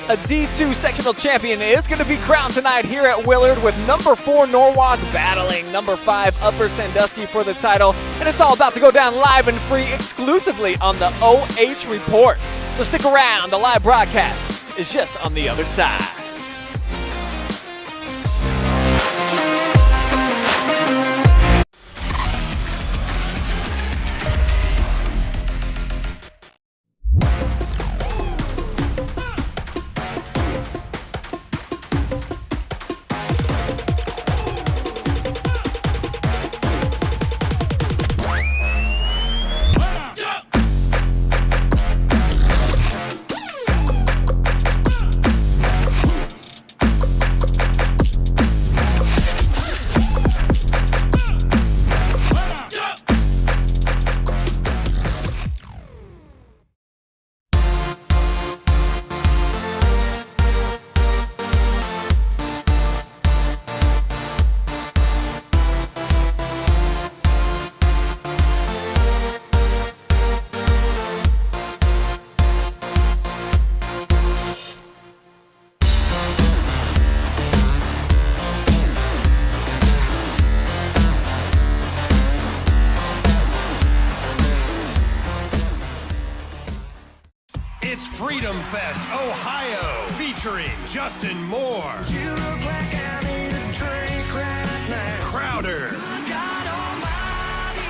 A D2 Sectional champion is going to be crowned tonight here at Willard with number 4 Norwalk battling number 5 Upper Sandusky for the title. And it's all about to go down live and free exclusively on the OH.Report. So stick around, the live broadcast is just on the other side. It's Freedom Fest, Ohio, featuring Justin Moore, You look like I need a drink right now. Crowder, God Almighty,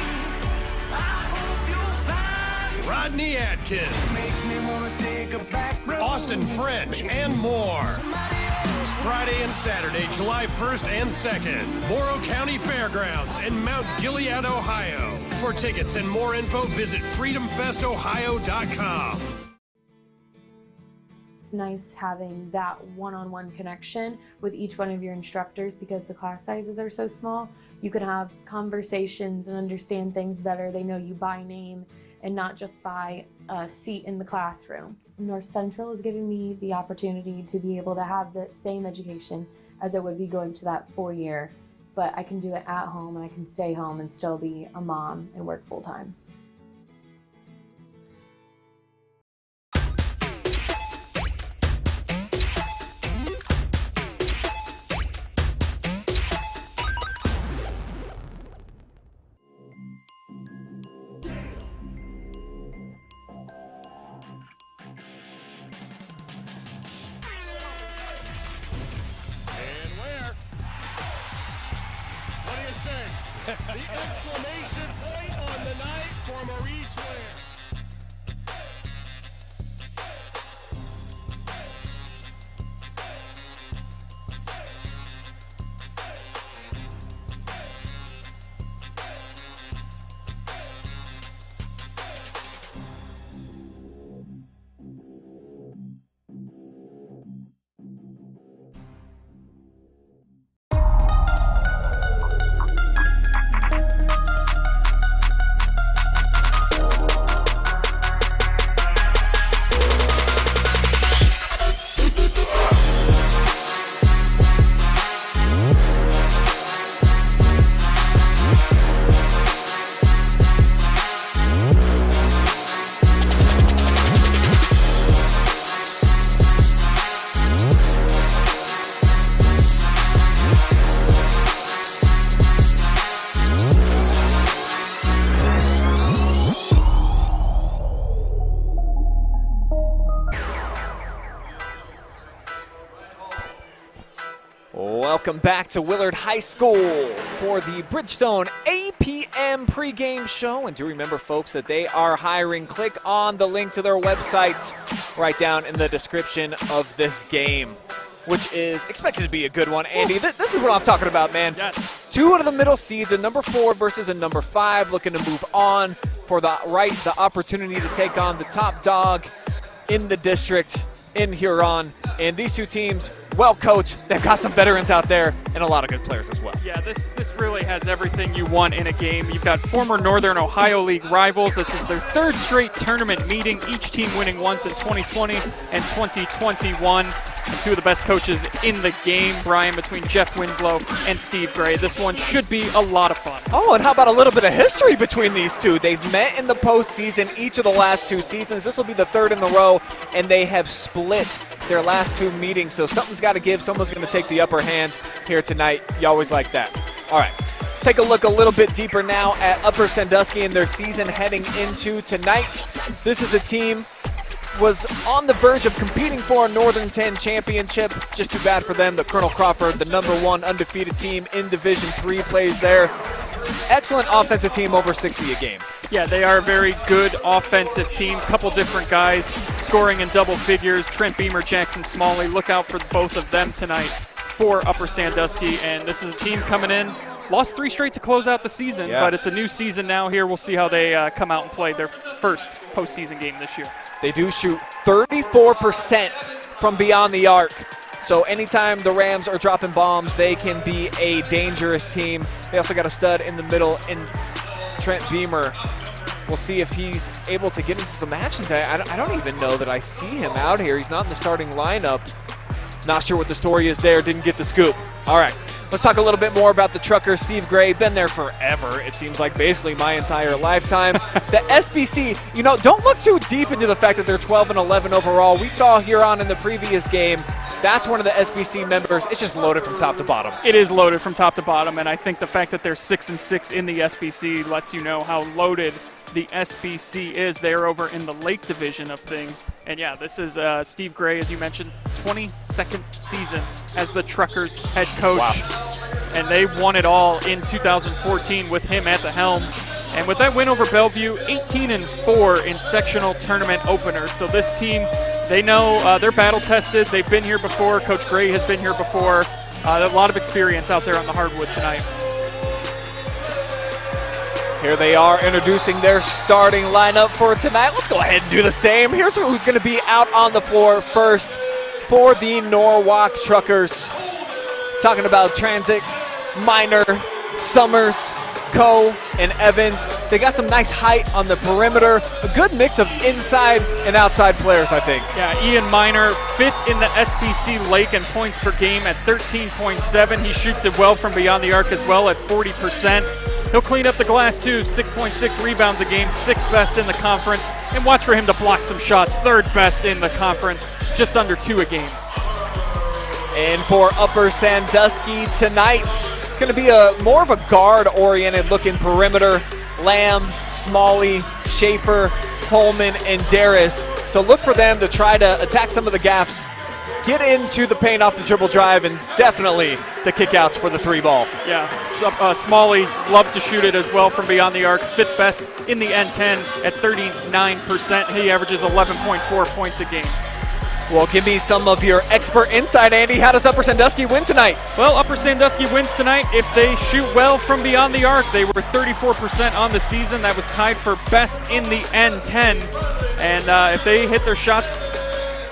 I hope you'll find Rodney Atkins, makes me wanna take a back road. Austin French, and more. Friday and Saturday, July 1st and 2nd, Morrow County Fairgrounds in Mount Gilead, Ohio. For tickets and more info, visit freedomfestohio.com. It's nice having that one-on-one connection with each one of your instructors because the class sizes are so small. You can have conversations and understand things better. They know you by name and not just by a seat in the classroom. North Central is giving me the opportunity to be able to have the same education as it would be going to that 4-year, but I can do it at home and I can stay home and still be a mom and work full-time. The exclamation point on the night for Maurice Ware. Welcome back to Willard High School for the Bridgestone APM pregame show. And do remember, folks, that they are hiring. Click on the link to their websites right down in the description of this game, which is expected to be a good one. Andy, this is what I'm talking about, man. Yes. 2 out of the middle seeds, a number 4 versus a number 5, looking to move on for the opportunity to take on the top dog in the district in Huron. And these 2 teams, well coached, they've got some veterans out there and a lot of good players as well. Yeah, this really has everything you want in a game. You've got former Northern Ohio League rivals. This is their 3rd straight tournament meeting, each team winning once in 2020 and 2021. And 2 of the best coaches in the game, Brian, between Jeff Winslow and Steve Gray. This one should be a lot of fun. Oh, and how about a little bit of history between these 2? They've met in the postseason each of the last 2 seasons. This will be the 3rd in a row, and they have split their last 2 meetings, so something's got to give. Someone's going to take the upper hand here tonight. You always like that. All right, let's take a look a little bit deeper now at Upper Sandusky and their season heading into tonight. This is a team was on the verge of competing for a Northern 10 championship. Just too bad for them. The Colonel Crawford, the #1 undefeated team in Division III, plays there. Excellent offensive team, over 60 a game. Yeah, they are a very good offensive team. Couple different guys scoring in double figures. Trent Beamer, Jackson Smalley. Look out for both of them tonight for Upper Sandusky. And this is a team coming in. Lost 3 straight to close out the season, but it's a new season now here. We'll see how they come out and play their first postseason game this year. They do shoot 34% from beyond the arc. So anytime the Rams are dropping bombs, they can be a dangerous team. They also got a stud in the middle in Trent Beamer. We'll see if he's able to get into some action today. I don't even know that I see him out here. He's not in the starting lineup. Not sure what the story is there. Didn't get the scoop. All right, let's talk a little bit more about the Truckers. Steve Gray, been there forever. It seems like basically my entire lifetime. The SBC, don't look too deep into the fact that they're 12-11 overall. We saw Huron in the previous game. That's one of the SBC members. It's just loaded from top to bottom. It is loaded from top to bottom, and I think the fact that they're 6-6 in the SBC lets you know how loaded the SBC is. They're over in the Lake Division of things. And yeah, this is Steve Gray, as you mentioned, 22nd season as the Truckers head coach. Wow. And they won it all in 2014 with him at the helm. And with that win over Bellevue, 18-4 in sectional tournament openers. So this team, they know they're battle tested. They've been here before. Coach Gray has been here before. A lot of experience out there on the hardwood tonight. Here they are introducing their starting lineup for tonight. Let's go ahead and do the same. Here's who's going to be out on the floor first for the Norwalk Truckers. Talking about Transit, Minor, Summers, Coe, and Evans. They got some nice height on the perimeter. A good mix of inside and outside players, I think. Yeah, Ian Minor, 5th in the SBC Lake in points per game at 13.7. He shoots it well from beyond the arc as well at 40%. He'll clean up the glass too, 6.6 rebounds a game, 6th best in the conference. And watch for him to block some shots, 3rd best in the conference, just under 2 a game. And for Upper Sandusky tonight, it's going to be more of a guard-oriented looking perimeter. Lamb, Smalley, Schaefer, Coleman, and Darris. So look for them to try to attack some of the gaps, get into the paint off the dribble drive, and definitely the kickouts for the 3-ball. Yeah, Smalley loves to shoot it as well from beyond the arc. 5th best in the N10 at 39%. He averages 11.4 points a game. Well, give me some of your expert insight, Andy. How does Upper Sandusky win tonight? Well, Upper Sandusky wins tonight if they shoot well from beyond the arc. They were 34% on the season. That was tied for best in the N10. And if they hit their shots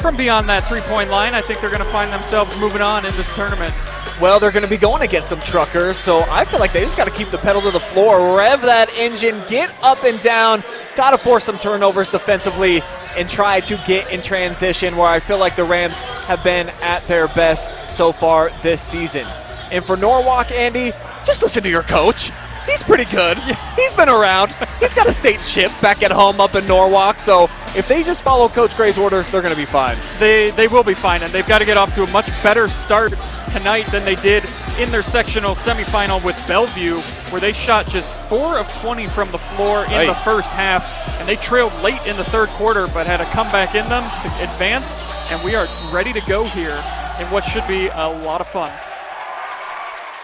from beyond that 3-point line, I think they're going to find themselves moving on in this tournament. Well, they're going to be going against some Truckers, so I feel like they just got to keep the pedal to the floor, rev that engine, get up and down, got to force some turnovers defensively, and try to get in transition, where I feel like the Rams have been at their best so far this season. And for Norwalk, Andy, just listen to your coach. He's pretty good. He's been around. He's got a state chip back at home up in Norwalk, so if they just follow Coach Gray's orders, they're going to be fine. They will be fine, and they've got to get off to a much better start tonight than they did in their sectional semifinal with Bellevue, where they shot just 4 of 20 from the floor in the first half, and they trailed late in the 3rd quarter, but had a comeback in them to advance, and we are ready to go here in what should be a lot of fun.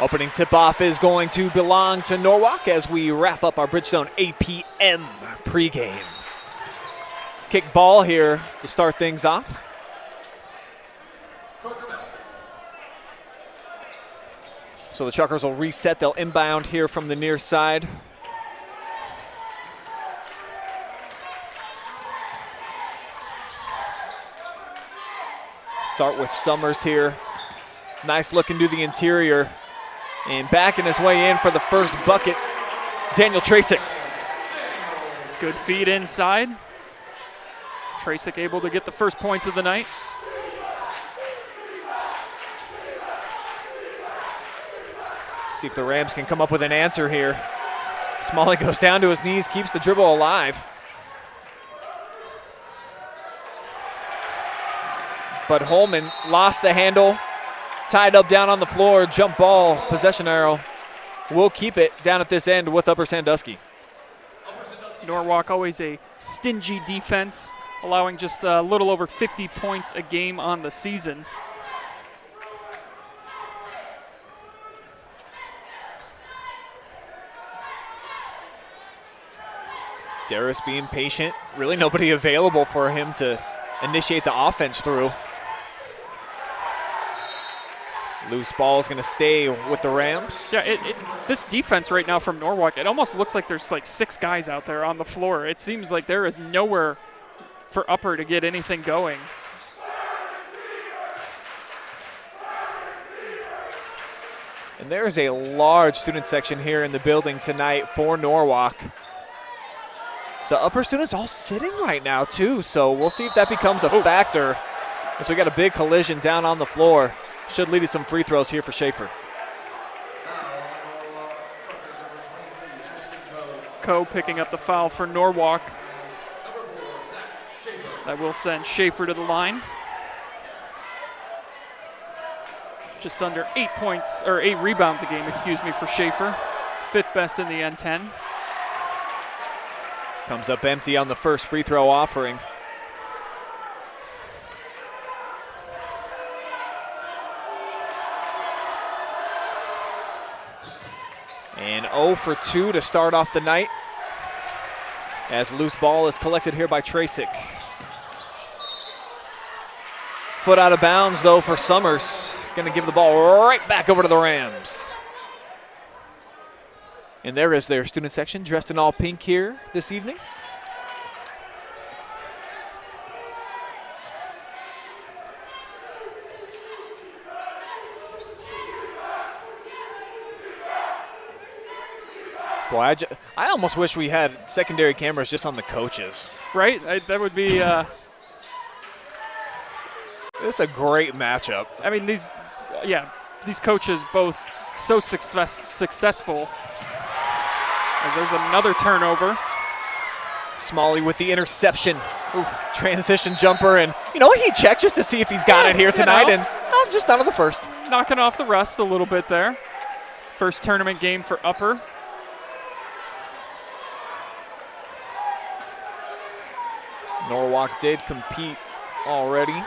Opening tip-off is going to belong to Norwalk as we wrap up our Bridgestone APM pregame. Kick ball here to start things off. So the Truckers will reset. They'll inbound here from the near side. Start with Summers here. Nice look into the interior. And backing his way in for the first bucket, Daniel Trasick. Good feed inside. Trasick able to get the first points of the night. See if the Rams can come up with an answer here. Smalley goes down to his knees, keeps the dribble alive. but Holman lost the handle, tied up down on the floor, jump ball, possession arrow. We'll keep it down at this end with Upper Sandusky. Norwalk always a stingy defense, allowing just a little over 50 points a game on the season. Darius being patient. Really nobody available for him to initiate the offense through. Loose ball is going to stay with the Rams. Yeah, this defense right now from Norwalk, it almost looks like there's like 6 guys out there on the floor. It seems like there is nowhere for Upper to get anything going. And there is a large student section here in the building tonight for Norwalk. The Upper students all sitting right now too, so we'll see if that becomes a factor. As we got a big collision down on the floor. Should lead to some free throws here for Schaefer. Coe picking up the foul for Norwalk. That will send Schaefer to the line. Just under 8 points, or 8 rebounds a game, excuse me, for Schaefer. 5th best in the N10. Comes up empty on the first free throw offering. And 0 for 2 to start off the night. As loose ball is collected here by Tracek. Foot out of bounds though for Summers. Going to give the ball right back over to the Rams. And there is their student section dressed in all pink here this evening. Boy, I almost wish we had secondary cameras just on the coaches. Right? That would be. It's a great matchup. I mean, these coaches both so successful. As there's another turnover. Smalley with the interception. Transition jumper, and he checked just to see if he's got it here tonight, and just not on the first. Knocking off the rust a little bit there. First tournament game for Upper. Norwalk did compete already.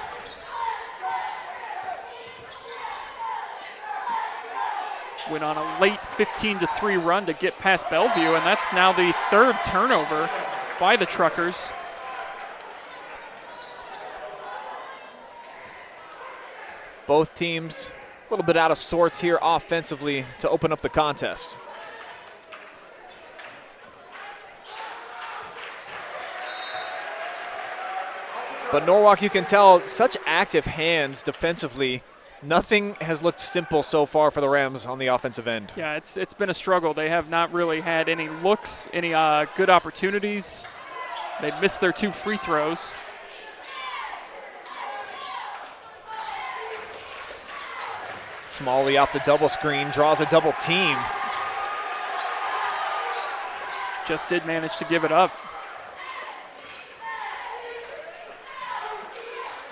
Went on a late 15-3 run to get past Bellevue, and that's now the 3rd turnover by the Truckers. Both teams a little bit out of sorts here offensively to open up the contest. But Norwalk, you can tell, such active hands defensively. Nothing has looked simple so far for the Rams on the offensive end. Yeah, it's been a struggle. They have not really had any looks, any good opportunities. They missed their 2 free throws. Smalley off the double screen, draws a double team. Just did manage to give it up.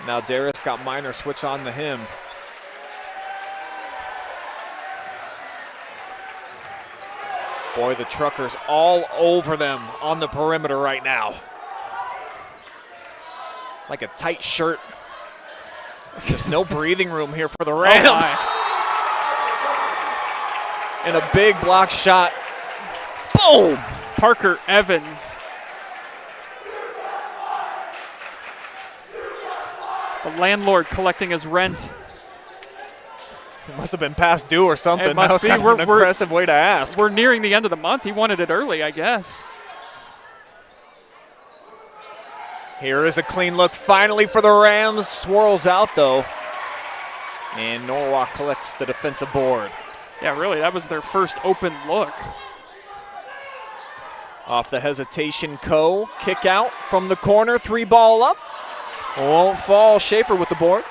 Now Darius got Minor switch on to him. Boy, the Truckers all over them on the perimeter right now. Like a tight shirt. There's no breathing room here for the Rams. And a big block shot. Boom! Parker Evans. The landlord collecting his rent. It must have been past due or something. It must that was be. kind of an aggressive way to ask. We're nearing the end of the month. He wanted it early, I guess. Here is a clean look finally for the Rams. Swirls out, though. And Norwalk collects the defensive board. Yeah, really, that was their first open look. Off the hesitation, Coe. Kick out from the corner. 3 ball up. Won't fall. Schaefer with the board.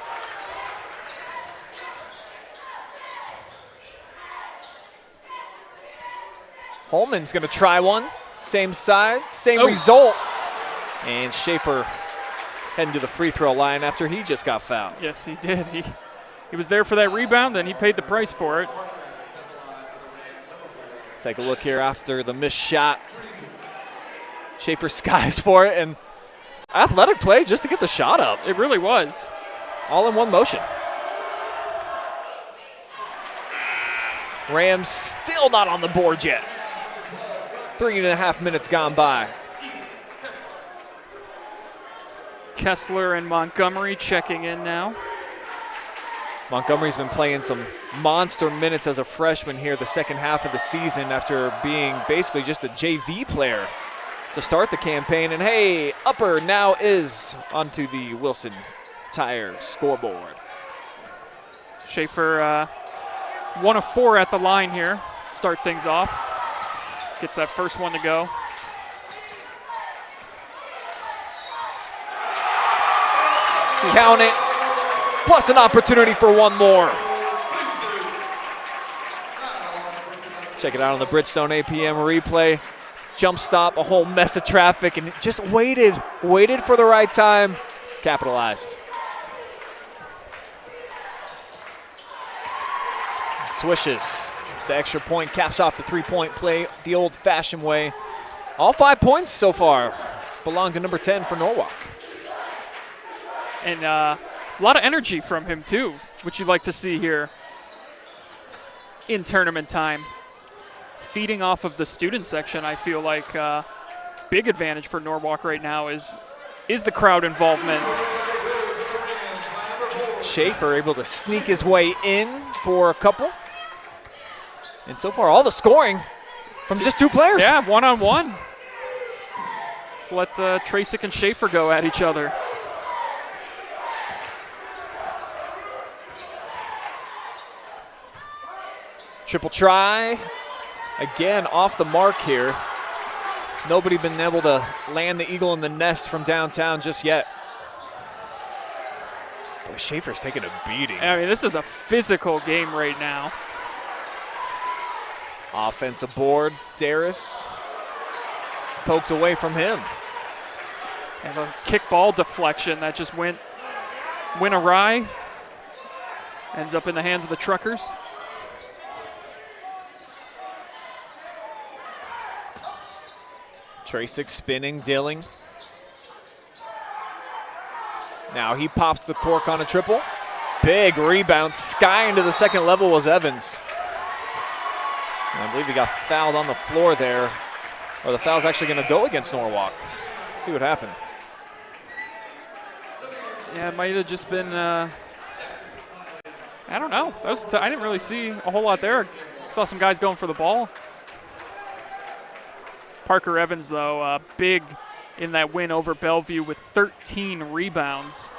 Holman's going to try one. Same side, same result. And Schaefer heading to the free throw line after he just got fouled. Yes, he did. He was there for that rebound, then he paid the price for it. Take a look here after the missed shot. Schaefer skies for it, and athletic play just to get the shot up. It really was. All in one motion. Rams still not on the board yet. 3.5 minutes gone by. Kessler and Montgomery checking in now. Montgomery's been playing some monster minutes as a freshman here the second half of the season after being basically just a JV player to start the campaign. And hey, Upper now is onto the Wilson Tire scoreboard. Schaefer 1 of 4 at the line here. Start things off. Gets that first one to go. Count it. Plus an opportunity for one more. Check it out on the Bridgestone APM replay. Jump stop, a whole mess of traffic, and just waited for the right time. Capitalized. Swishes. The extra point caps off the three-point play the old-fashioned way. All 5 points so far belong to number 10 for Norwalk. And a lot of energy from him, too, which you'd like to see here in tournament time. Feeding off of the student section, I feel like big advantage for Norwalk right now is the crowd involvement. Schaefer able to sneak his way in for a couple. And so far, all the scoring from just 2 players. Yeah, one-on-one. Let's let Tracek and Schaefer go at each other. Triple try. Again, off the mark here. Nobody been able to land the eagle in the nest from downtown just yet. Boy, Schaefer's taking a beating. I mean, this is a physical game right now. Offensive board, Darius poked away from him. And a kick ball deflection that just went awry. Ends up in the hands of the Truckers. Tracek spinning, Dilling. Now he pops the cork on a triple. Big rebound, sky into the second level was Evans. And I believe he got fouled on the floor there, or the foul's actually going to go against Norwalk. Let's see what happened. Yeah, it might have just been, I don't know. I didn't really see a whole lot there. Saw some guys going for the ball. Parker Evans, though, big in that win over Bellevue with 13 rebounds.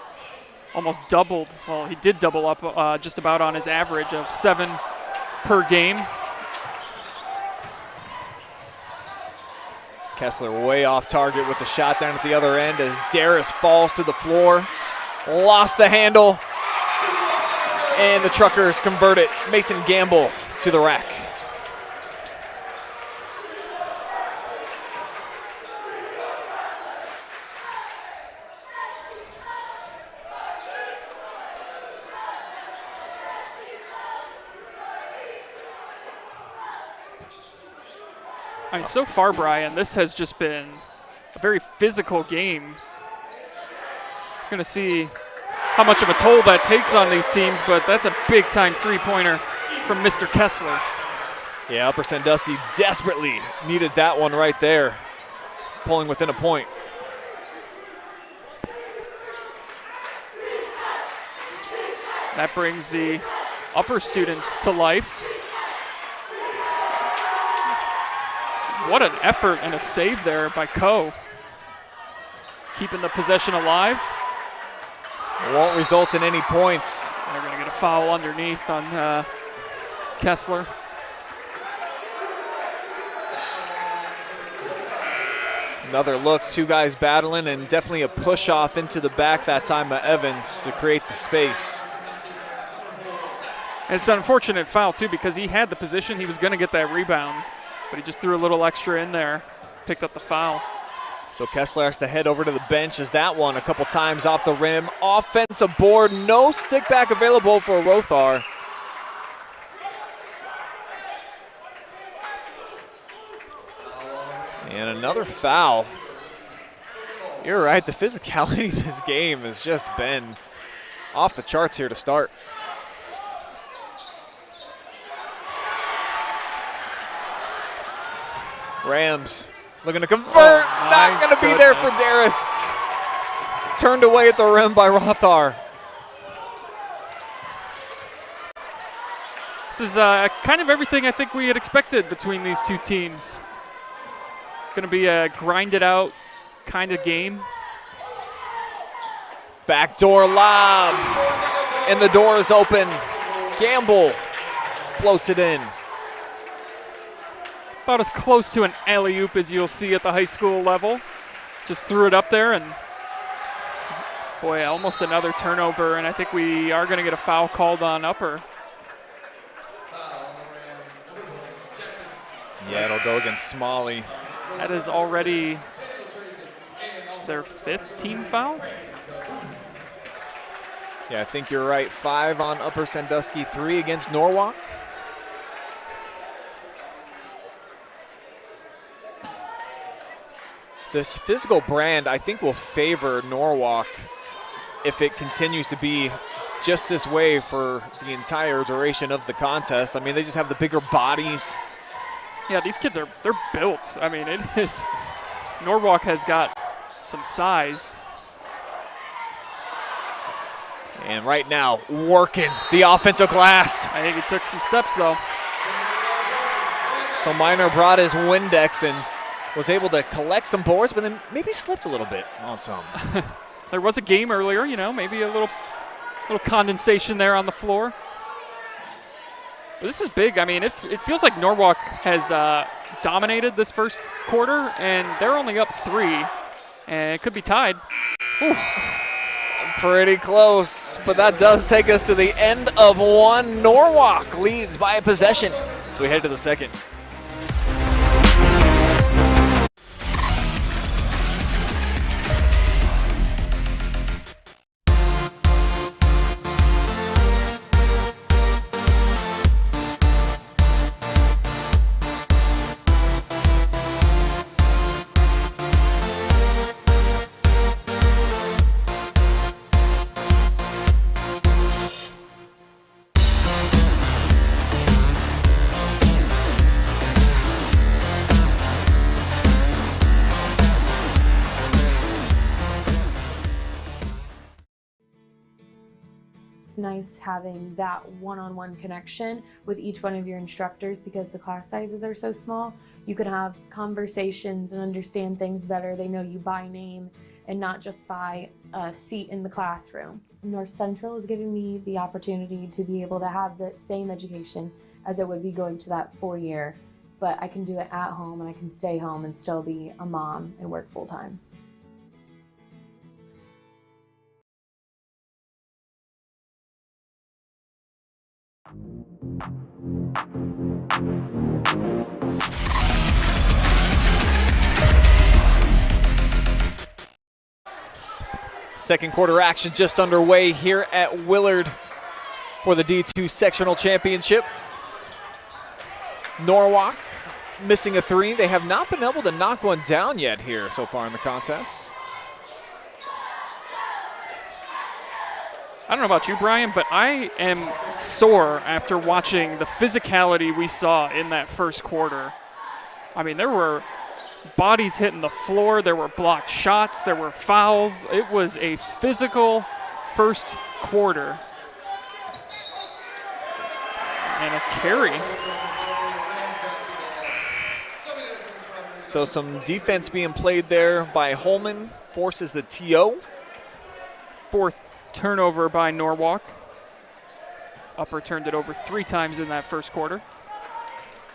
Almost doubled. Well, he did double up just about on his average of 7 per game. Kessler way off target with the shot down at the other end as Darius falls to the floor. Lost the handle. And the Truckers convert it. Mason Gamble to the rack. I mean, so far, Brian, this has just been a very physical game. We're going to see how much of a toll that takes on these teams, but that's a big-time three-pointer from Mr. Kessler. Yeah, Upper Sandusky desperately needed that one right there, pulling within a point. That brings the Upper students to life. What an effort and a save there by Coe. Keeping the possession alive. Won't result in any points. They're going to get a foul underneath on Kessler. Another look, 2 guys battling, and definitely a push off into the back that time by Evans to create the space. It's an unfortunate foul, too, because he had the position. He was going to get that rebound, but he just threw a little extra in there, picked up the foul. So Kessler has to head over to the bench as that one a couple times off the rim. Offensive board, no stick back available for Rothar. And another foul. You're right, the physicality of this game has just been off the charts here to start. Rams looking to convert. Not going to be there for Darris. Turned away at the rim by Rothar. This is kind of everything I think we had expected between these two teams. Going to be a grinded out kind of game. Backdoor lob. And the door is open. Gamble floats it in. About as close to an alley-oop as you'll see at the high school level. Just threw it up there, and boy, almost another turnover, and I think we are going to get a foul called on Upper. Yeah, it'll go against Smalley. That is already their 5th team foul. Yeah, I think you're right. 5 on Upper Sandusky, 3 against Norwalk. This physical brand, I think, will favor Norwalk if it continues to be just this way for the entire duration of the contest. I mean, they just have the bigger bodies. Yeah, these kids they're built. I mean, it is. Norwalk has got some size. And right now, working the offensive glass. I think he took some steps, though. So Minor brought his Windex and was able to collect some boards, but then maybe slipped a little bit on some. There was a game earlier, you know, maybe a little condensation there on the floor. But this is big. I mean, it feels like Norwalk has dominated this first quarter, and they're only up 3, and it could be tied. Ooh. Pretty close, but that does take us to the end of one. Norwalk leads by a possession as we head to the second. It's nice having that one-on-one connection with each one of your instructors because the class sizes are so small. You can have conversations and understand things better. They know you by name and not just by a seat in the classroom. North Central is giving me the opportunity to be able to have the same education as it would be going to that 4-year, but I can do it at home and I can stay home and still be a mom and work full-time. Second quarter action just underway here at Willard for the D2 Sectional Championship. Norwalk missing a 3. They have not been able to knock one down yet here so far in the contest. I don't know about you, Brian, but I am sore after watching the physicality we saw in that first quarter. I mean, there were bodies hitting the floor, there were blocked shots, there were fouls. It was a physical first quarter. And a carry. So some defense being played there by Holman, forces the TO. 4th turnover by Norwalk. Upper turned it over 3 times in that first quarter.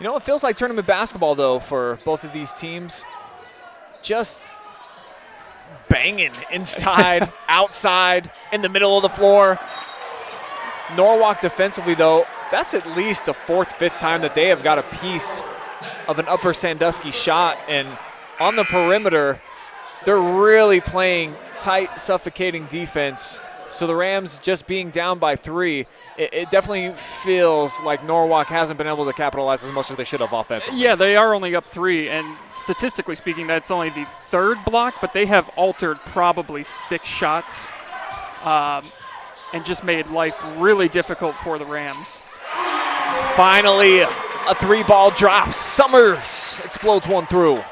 You know, it feels like tournament basketball, though, for both of these teams. Just banging inside, outside, in the middle of the floor. Norwalk defensively, though, that's at least the 4th, 5th time that they have got a piece of an Upper Sandusky shot. And on the perimeter, they're really playing tight, suffocating defense. So the Rams just being down by 3, it definitely feels like Norwalk hasn't been able to capitalize as much as they should have offensively. Yeah, they are only up 3, and statistically speaking, that's only the 3rd block, but they have altered probably 6 shots and just made life really difficult for the Rams. Finally, a 3-ball drop. Summers explodes one through.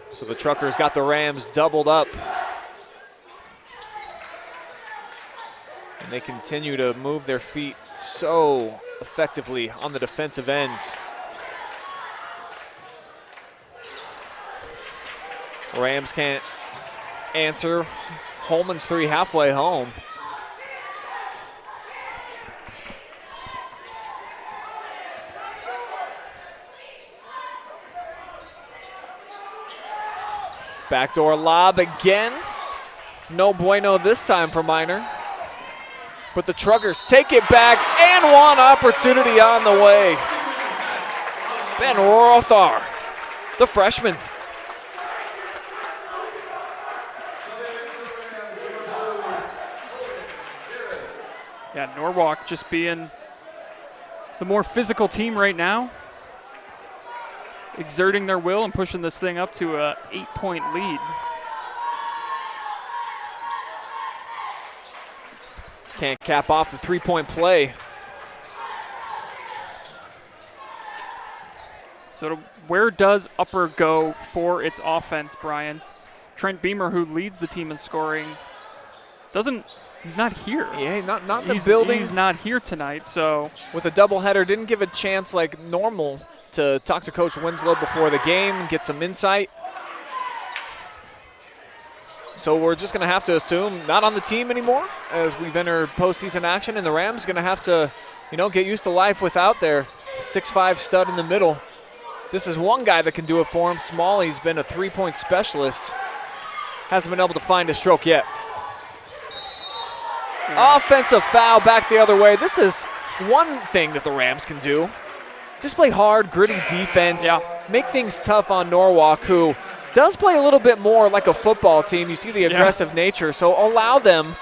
So the Truckers got the Rams doubled up. And they continue to move their feet so effectively on the defensive ends. Rams can't answer. Holman's 3 halfway home. Backdoor lob again. No bueno this time for Minor. But the Truckers take it back and one opportunity on the way. Ben Rothar, the freshman. Yeah, Norwalk just being the more physical team right now, exerting their will and pushing this thing up to a 8-point lead. Can't cap off the 3-point play. So where does Upper go for its offense, Brian? Trent Beamer, who leads the team in scoring, he's not here. Yeah, not in the building. He's not here tonight, so. With a doubleheader, didn't give a chance like normal to talk to Coach Winslow before the game, get some insight. So we're just going to have to assume not on the team anymore as we've entered postseason action, and the Rams going to have to, get used to life without their 6'5" stud in the middle. This is one guy that can do it for him. Smalley's been a 3-point specialist. Hasn't been able to find a stroke yet. Offensive foul back the other way. This is one thing that the Rams can do. Just play hard, gritty defense. Yeah. Make things tough on Norwalk, who does play a little bit more like a football team. You see the aggressive nature, so allow them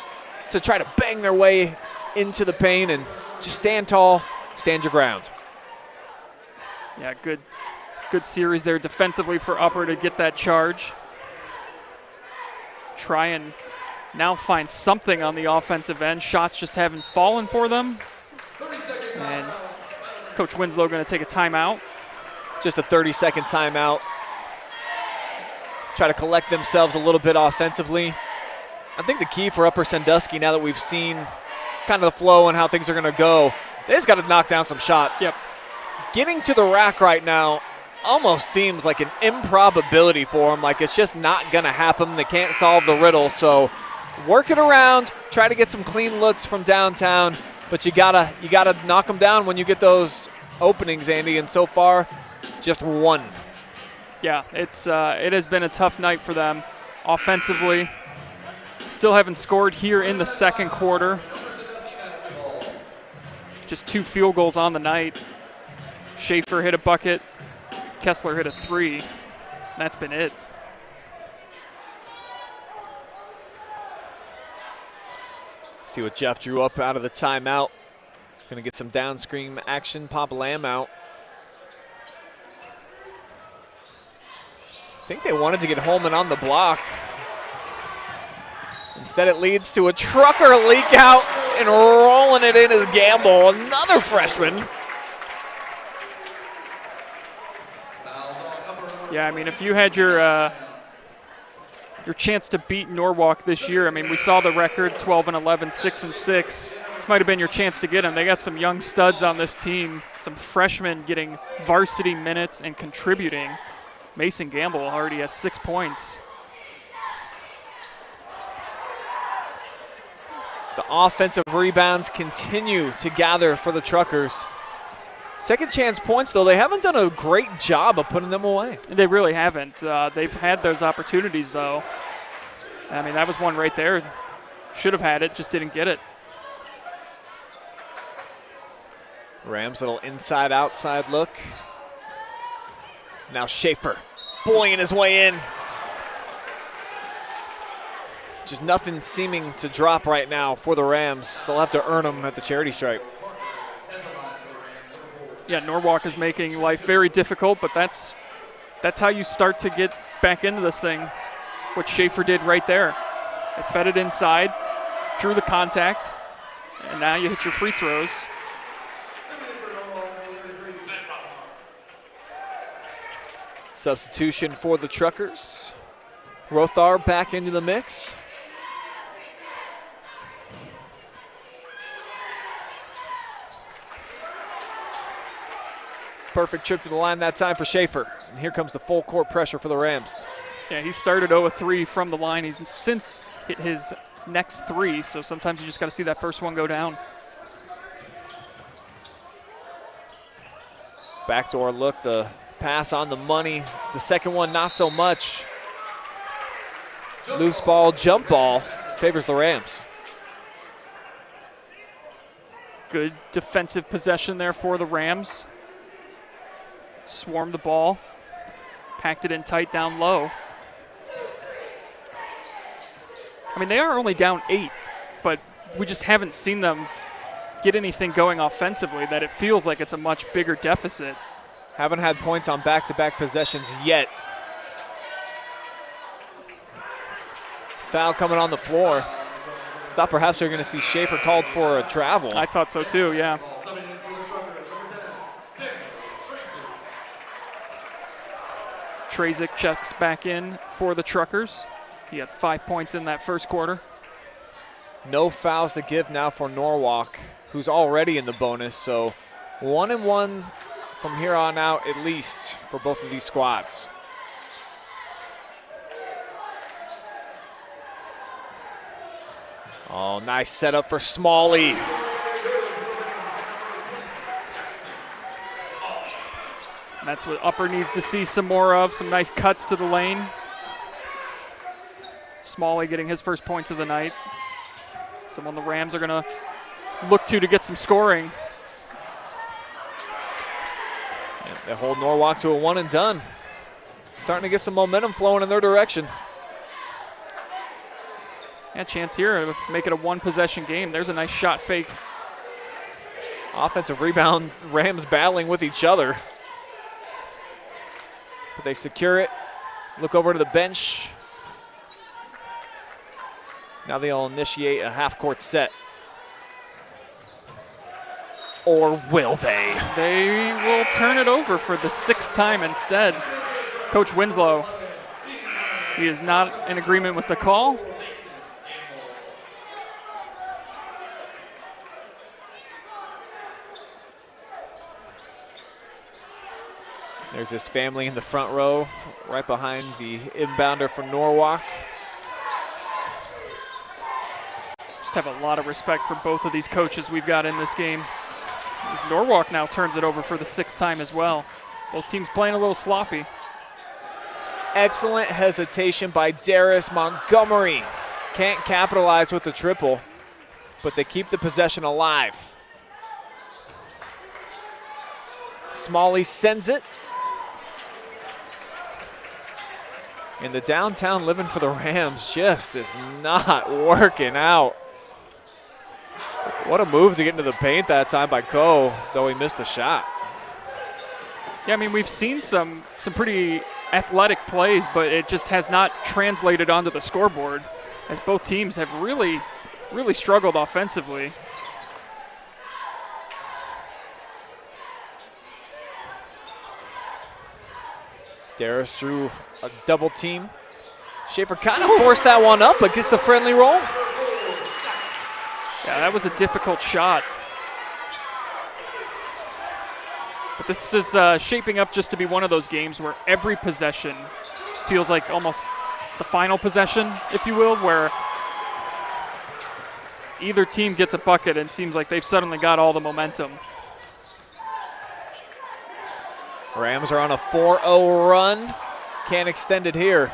to try to bang their way into the paint and just stand tall, stand your ground. Yeah, good series there defensively for Upper to get that charge. Try and now find something on the offensive end. Shots just haven't fallen for them. And Coach Winslow going to take a timeout. Just a 30-second timeout. Try to collect themselves a little bit offensively. I think the key for Upper Sandusky, now that we've seen kind of the flow and how things are going to go, they just got to knock down some shots. Yep. Getting to the rack right now almost seems like an improbability for them, like it's just not going to happen. They can't solve the riddle, so work it around, try to get some clean looks from downtown, but you gotta knock them down when you get those openings, Andy, and so far, just one. Yeah, it has been a tough night for them offensively. Still haven't scored here in the second quarter. Just 2 field goals on the night. Schaefer hit a bucket. Kessler hit a 3. That's been it. See what Jeff drew up out of the timeout. Going to get some downscreen action. Pop Lamb out. I think they wanted to get Holman on the block. Instead, it leads to a Trucker leak out, and rolling it in is Gamble, another freshman. Yeah, I mean, if you had your chance to beat Norwalk this year, I mean, we saw the record 12-11, 6-6. This might have been your chance to get them. They got some young studs on this team, some freshmen getting varsity minutes and contributing. Mason Gamble already has 6 points. The offensive rebounds continue to gather for the Truckers. Second chance points, though, they haven't done a great job of putting them away. They really haven't. They've had those opportunities, though. I mean, that was one right there. Should have had it, just didn't get it. Rams little inside-outside look. Now Schaefer bullying his way in. Just nothing seeming to drop right now for the Rams. They'll have to earn them at the charity stripe. Yeah, Norwalk is making life very difficult, but that's how you start to get back into this thing. What Schaefer did right there. They fed it inside, drew the contact, and now you hit your free throws. Substitution for the Truckers. Rothar back into the mix. Perfect trip to the line that time for Schaefer. And here comes the full court pressure for the Rams. Yeah, he started 0 of 3 from the line. He's since hit his next 3, so sometimes you just got to see that first one go down. Backdoor look, the pass on the money. The second one, not so much. Loose ball, jump ball, favors the Rams. Good defensive possession there for the Rams. Swarmed the ball, packed it in tight down low. I mean, they are only down 8, but we just haven't seen them get anything going offensively that it feels like it's a much bigger deficit. Haven't had points on back-to-back possessions yet. Foul coming on the floor. Thought perhaps we were going to see Schaefer called for a travel. I thought so too, yeah. Trazik checks back in for the Truckers. He had 5 points in that first quarter. No fouls to give now for Norwalk, who's already in the bonus. So 1-1 from here on out at least for both of these squads. Oh, nice setup for Smalley. And that's what Upper needs to see some more of, some nice cuts to the lane. Smalley getting his first points of the night. Someone the Rams are going to look to get some scoring. And they hold Norwalk to a one and done. Starting to get some momentum flowing in their direction. Yeah, chance here to make it a one-possession game. There's a nice shot fake. Offensive rebound, Rams battling with each other. But they secure it. Look over to the bench. Now they'll initiate a half-court set. Or will they? They will turn it over for the 6th time instead. Coach Winslow, he is not in agreement with the call. There's this family in the front row, right behind the inbounder from Norwalk. Just have a lot of respect for both of these coaches we've got in this game. As Norwalk now turns it over for the 6th time as well. Both teams playing a little sloppy. Excellent hesitation by Darius Montgomery. Can't capitalize with the triple, but they keep the possession alive. Smalley sends it. And the downtown living for the Rams just is not working out. What a move to get into the paint that time by Coe, though he missed the shot. Yeah, I mean, we've seen some pretty athletic plays, but it just has not translated onto the scoreboard as both teams have really, really struggled offensively. Darius drew a double team. Schaefer kind of forced that one up, but gets the friendly roll. Yeah, that was a difficult shot. But this is shaping up just to be one of those games where every possession feels like almost the final possession, if you will, where either team gets a bucket and seems like they've suddenly got all the momentum. Rams are on a 4-0 run. Can't extend it here.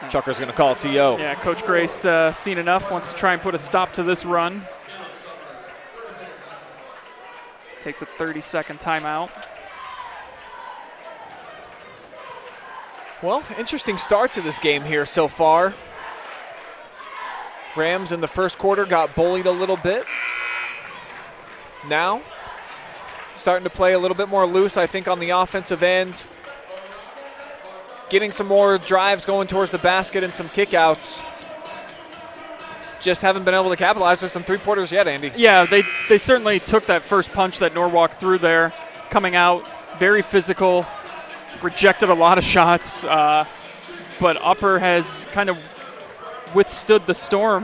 Chucker's going to call TO. Yeah, Coach Grace seen enough, wants to try and put a stop to this run. takes a 30-second timeout. Well, interesting start to this game here so far. Rams in the first quarter got bullied a little bit. Now, starting to play a little bit more loose, I think, on the offensive end. Getting some more drives going towards the basket and some kickouts. Just haven't been able to capitalize with some three-pointers yet, Andy. Yeah, they certainly took that first punch that Norwalk threw there, coming out very physical, rejected a lot of shots, but Upper has kind of withstood the storm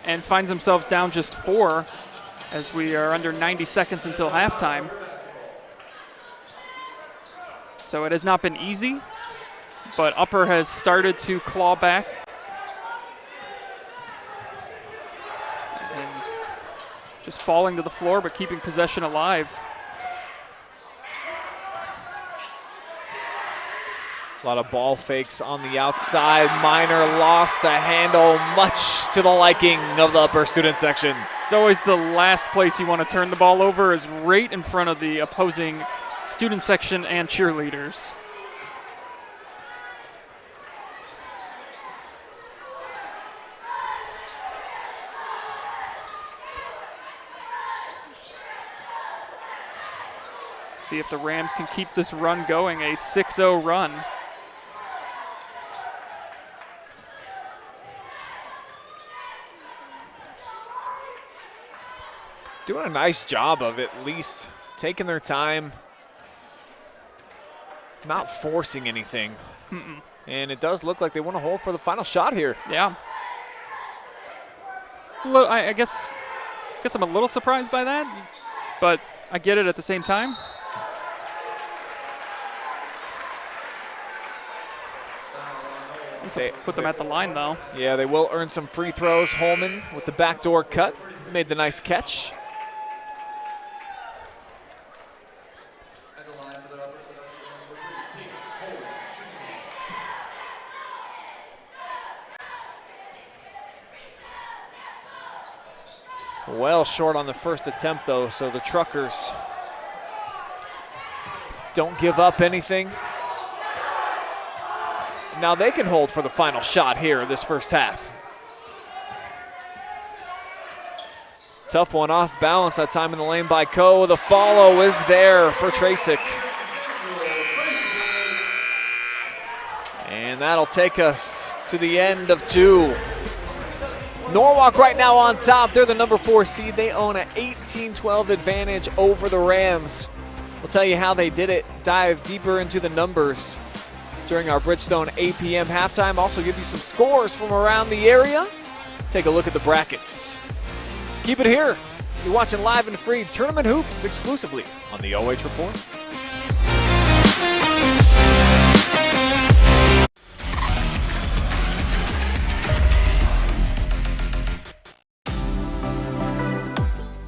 and finds themselves down just 4 as we are under 90 seconds until halftime. So it has not been easy, but Upper has started to claw back. And just falling to the floor, but keeping possession alive. A lot of ball fakes on the outside. Minor lost the handle, much to the liking of the Upper student section. It's always the last place you want to turn the ball over, is right in front of the opposing student section and cheerleaders. See if the Rams can keep this run going, a 6-0 run. Doing a nice job of at least taking their time, not forcing anything. And it does look like they want to hold for the final shot here. Yeah. I guess I'm a little surprised by that, but I get it at the same time. Put them at the line, though. Yeah, they will earn some free throws. Holman with the backdoor cut made the nice catch. Well short on the first attempt, though, so the Truckers don't give up anything. Now they can hold for the final shot here this first half. Tough one off balance that time in the lane by Coe. The follow is there for Tracek. And that'll take us to the end of 2. Norwalk right now on top. They're the number 4 seed. They own an 18-12 advantage over the Rams. We'll tell you how they did it, dive deeper into the numbers during our Bridgestone APM halftime. Also give you some scores from around the area. Take a look at the brackets. Keep it here. You're watching live and free Tournament Hoops exclusively on the OH.Report.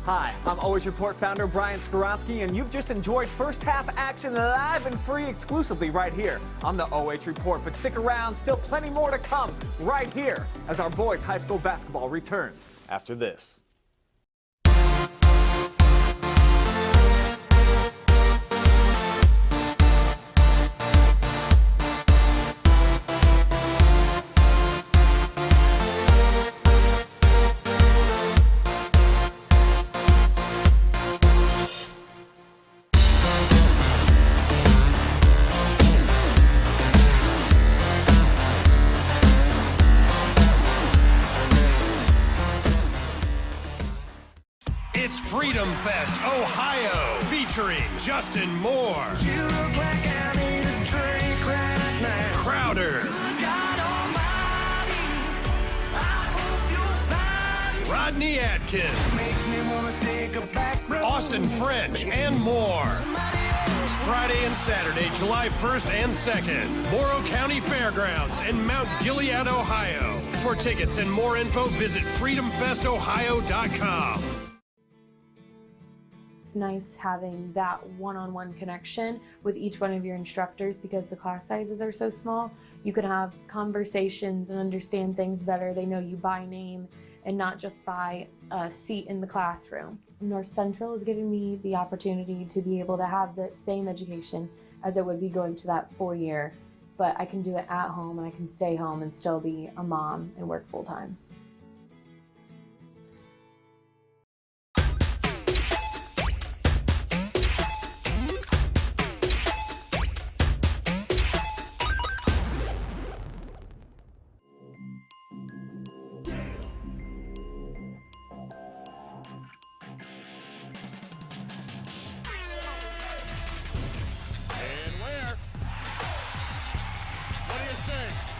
Hi, I'm OH.Report founder Brian Skoronsky, and you've just enjoyed first half action live and free exclusively right here on the OH.Report. But stick around, still plenty more to come right here as our boys high school basketball returns after this. Freedom Fest, Ohio, featuring Justin Moore, You look like I need a drink right now. Crowder, God Almighty, I hope you'll find Rodney Atkins, makes me wanna take a back road. Austin French, and more. Friday and Saturday, July 1st and 2nd, Morrow County Fairgrounds in Mount Gilead, Ohio. For tickets and more info, visit freedomfestohio.com. It's nice having that one-on-one connection with each one of your instructors because the class sizes are so small. You can have conversations and understand things better. They know you by name and not just by a seat in the classroom. North Central is giving me the opportunity to be able to have the same education as I would be going to that 4-year, but I can do it at home and I can stay home and still be a mom and work full time.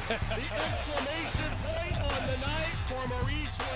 The exclamation point on the night for Maurice Ware.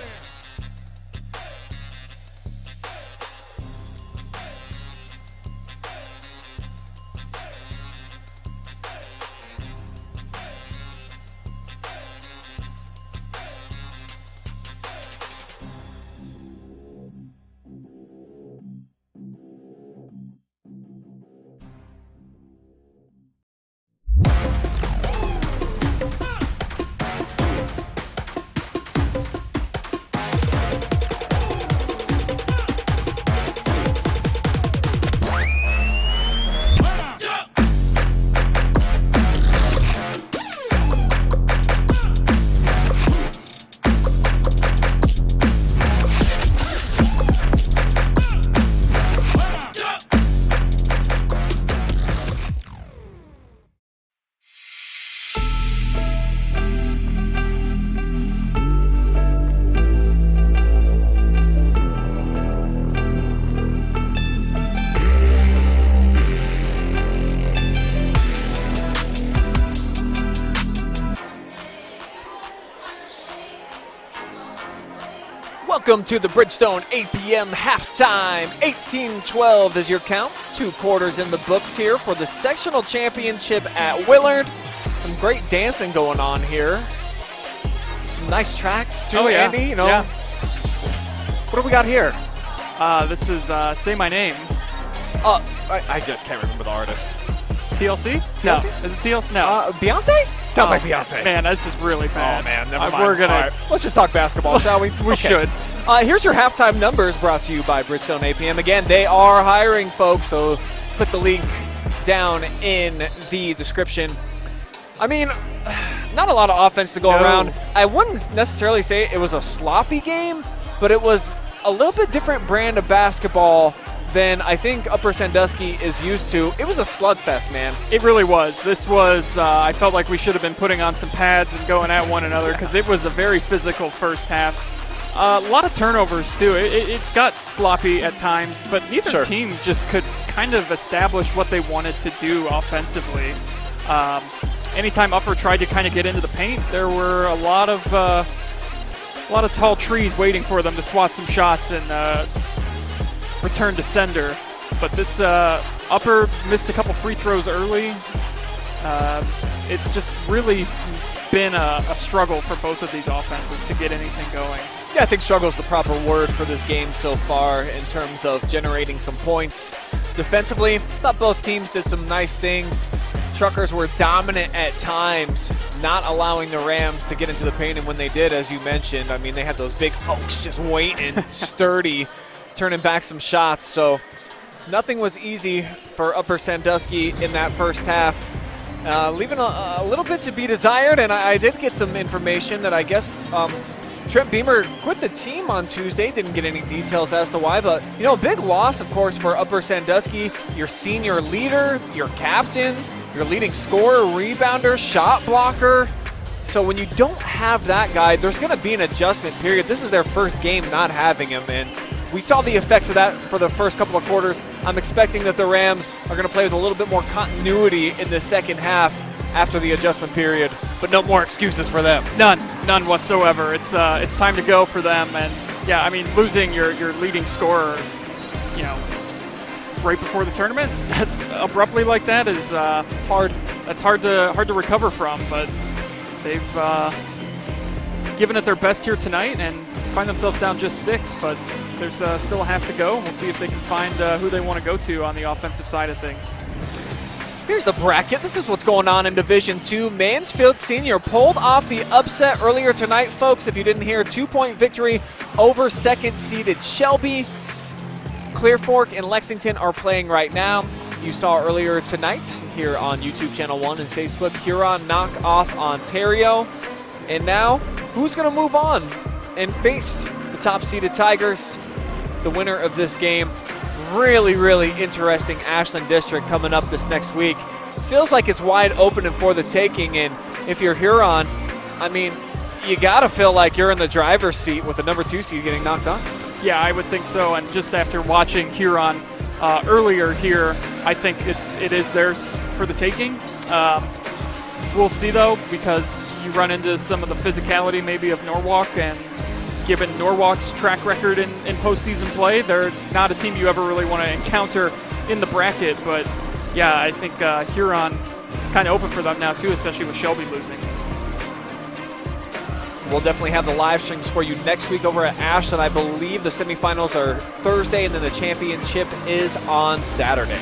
Welcome to the Bridgestone APM halftime. 18-12 is your count. 2 quarters in the books here for the sectional championship at Willard. Some great dancing going on here. Some nice tracks too, Andy. You know, what do we got here? This is Say My Name. I just can't remember the artist. TLC? No. Is it TLC? No. Beyonce? Sounds like Beyonce. Man, this is really bad. Oh, man, never mind. We're gonna. All right, let's just talk basketball, shall we? We should. Here's your halftime numbers brought to you by Bridgestone APM. Again, they are hiring folks, so click the link down in the description. I mean, not a lot of offense to go around. I wouldn't necessarily say it was a sloppy game, but it was a little bit different brand of basketball than I think Upper Sandusky is used to. It was a slugfest, man. It really was. This was, I felt like we should have been putting on some pads and going at one another because it was a very physical first half. A lot of turnovers, too. It got sloppy at times, but neither team just could kind of establish what they wanted to do offensively. Anytime Upper tried to kind of get into the paint, there were a lot of tall trees waiting for them to swat some shots and return to sender. But this Upper missed a couple free throws early. It's just really been a struggle for both of these offenses to get anything going. Yeah, I think struggle is the proper word for this game so far in terms of generating some points. Defensively, I thought both teams did some nice things. Truckers were dominant at times, not allowing the Rams to get into the paint, and when they did, as you mentioned, I mean, they had those big oaks just waiting, sturdy, turning back some shots. So nothing was easy for Upper Sandusky in that first half, leaving a little bit to be desired. And I did get some information that I guess Trent Beamer quit the team on Tuesday. Didn't get any details as to why, but you know, big loss, of course, for Upper Sandusky. Your senior leader, your captain, your leading scorer, rebounder, shot blocker. So when you don't have that guy, there's going to be an adjustment period. This is their first game not having him, and we saw the effects of that for the first couple of quarters. I'm expecting that the Rams are going to play with a little bit more continuity in the second half after the adjustment period, but no more excuses for them. None whatsoever. It's time to go for them, and yeah, I mean, losing your leading scorer, you know, right before the tournament, abruptly like that is hard. That's hard to recover from, but they've given it their best here tonight and find themselves down just 6, but there's still a half to go. We'll see if they can find who they want to go to on the offensive side of things. Here's the bracket. This is what's going on in Division II. Mansfield Senior pulled off the upset earlier tonight, folks. If you didn't hear, 2-point victory over second-seeded Shelby. Clear Fork and Lexington are playing right now. You saw earlier tonight here on YouTube Channel 1 and Facebook, Huron knock off Ontario. And now, who's going to move on and face the top-seeded Tigers? The winner of this game. Really, really interesting Ashland District coming up this next week. Feels like it's wide open and for the taking, and if you're Huron, I mean, you gotta feel like you're in the driver's seat with the number 2 seed getting knocked on. Yeah, I would think so, and just after watching Huron earlier here, I think it is theirs for the taking. We'll see, though, because you run into some of the physicality maybe of Norwalk, and given Norwalk's track record in postseason play, they're not a team you ever really want to encounter in the bracket. But, yeah, I think Huron, it's kind of open for them now, too, especially with Shelby losing. We'll definitely have the live streams for you next week over at Ashland. I believe the semifinals are Thursday, and then the championship is on Saturday.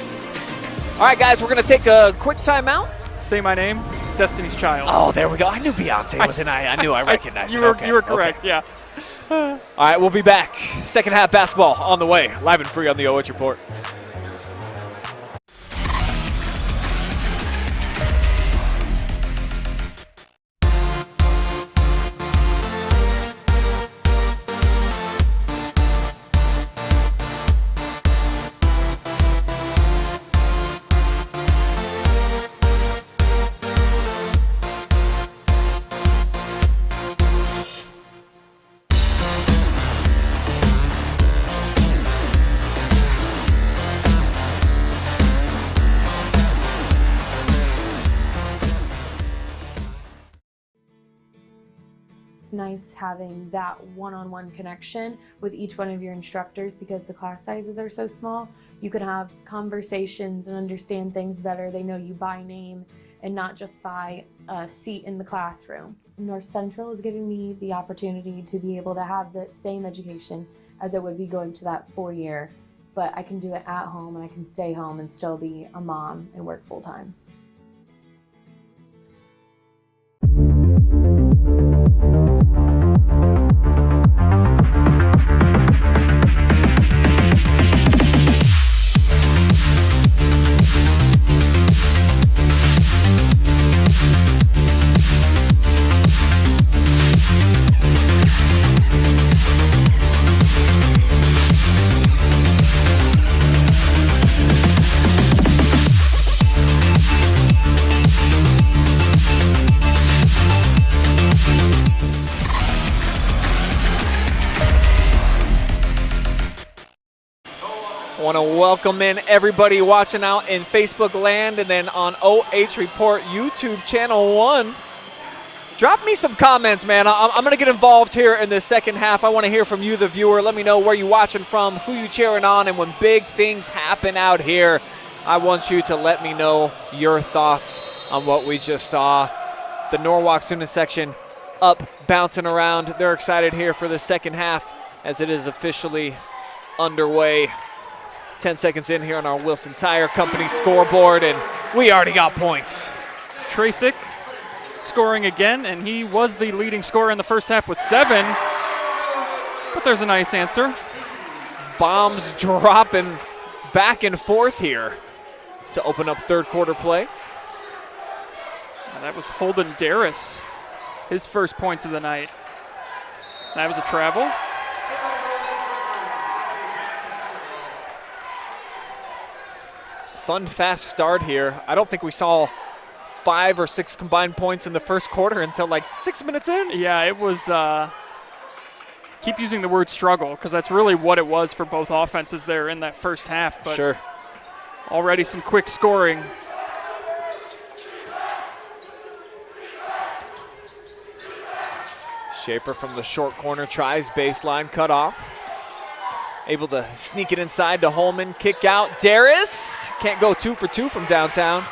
All right, guys, we're going to take a quick timeout. Say my name, Destiny's Child. Oh, there we go. I knew Beyonce was in. I knew I recognized it. Okay. You were correct, okay. yeah. All right, we'll be back. Second half basketball on the way, live and free on the OH.Report. It's nice having that one-on-one connection with each one of your instructors because the class sizes are so small. You can have conversations and understand things better. They know you by name and not just by a seat in the classroom. North Central is giving me the opportunity to be able to have the same education as it would be going to that 4-year, but I can do it at home and I can stay home and still be a mom and work full-time. I want to welcome in everybody watching out in Facebook land and then on OH.Report YouTube Channel 1. Drop me some comments, man. I'm going to get involved here in the second half. I want to hear from you, the viewer. Let me know where you're watching from, who you cheering on, and when big things happen out here, I want you to let me know your thoughts on what we just saw. The Norwalk student section up, bouncing around. They're excited here for the second half as it is officially underway. 10 seconds in here on our Wilson Tire Company scoreboard, and we already got points. Tracek scoring again, and he was the leading scorer in the first half with 7. But there's a nice answer. Bombs dropping back and forth here to open up third quarter play. And that was Holden Darris, his first points of the night. That was a travel. Fun, fast start here. I don't think we saw 5 or 6 combined points in the first quarter until like 6 minutes in. Yeah, it was, keep using the word struggle because that's really what it was for both offenses there in that first half. But sure. Already some quick scoring. Schaefer from the short corner tries baseline, cut off. Able to sneak it inside to Holman, kick out. Darris can't go 2 for 2 from downtown.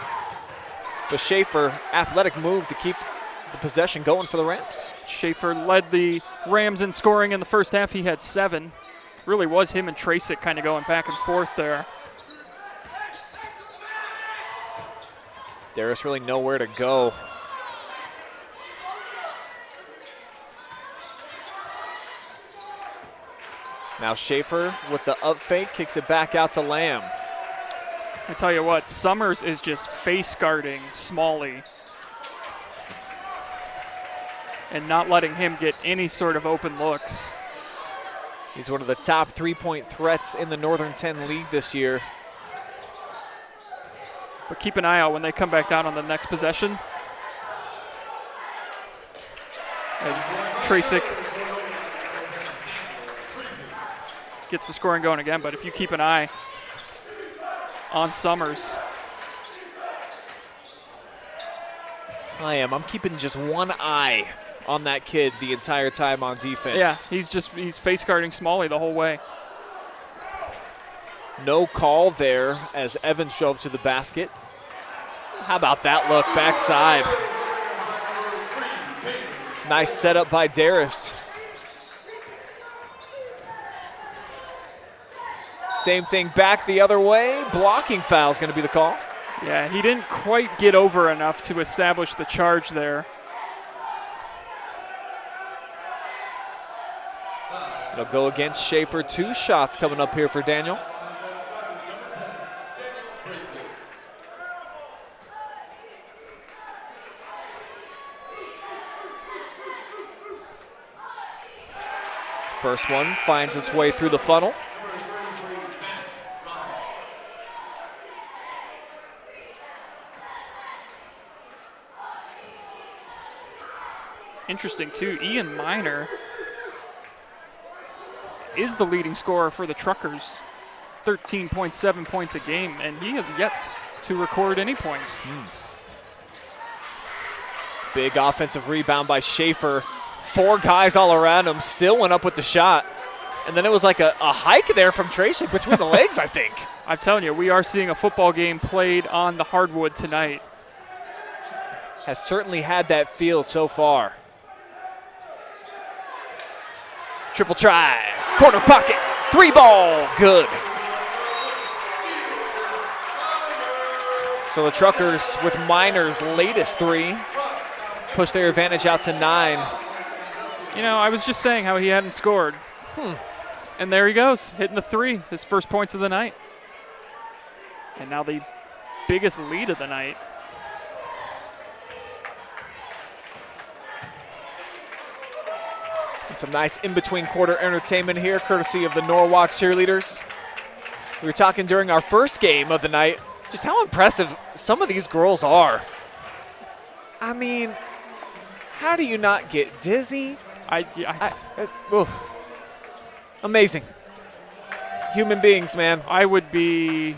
But Schaefer, athletic move to keep the possession going for the Rams. Schaefer led the Rams in scoring in the first half. He had 7. Really was him and Tracek kind of going back and forth there. There's really nowhere to go. Now Schaefer with the up fake, kicks it back out to Lamb. I tell you what, Summers is just face guarding Smalley and not letting him get any sort of open looks. He's one of the top 3-point threats in the Northern 10 League this year. But keep an eye out when they come back down on the next possession. As Tracek gets the scoring going again, but if you keep an eye on Summers. I'm keeping just one eye on that kid the entire time on defense. Yeah, he's face guarding Smalley the whole way. No call there as Evans drove to the basket. How about that look backside? Nice setup by Darris. Same thing back the other way. Blocking foul is going to be the call. Yeah, he didn't quite get over enough to establish the charge there. It'll go against Schaefer. 2 shots coming up here for Daniel. First one finds its way through the funnel. Interesting, too. Ian Minor is the leading scorer for the Truckers. 13.7 points a game, and he has yet to record any points. Big offensive rebound by Schaefer. 4 guys all around him, still went up with the shot. And then it was like a hike there from Tracek between the legs, I think. I'm telling you, we are seeing a football game played on the hardwood tonight. Has certainly had that feel so far. Triple try, corner pocket, 3 ball, good. So the Truckers with Minor's latest 3 push their advantage out to 9. You know, I was just saying how he hadn't scored. And there he goes, hitting the 3, his first points of the night. And now the biggest lead of the night. And some nice in-between quarter entertainment here, courtesy of the Norwalk cheerleaders. We were talking during our first game of the night just how impressive some of these girls are. I mean, how do you not get dizzy? Amazing. Human beings, man. I would be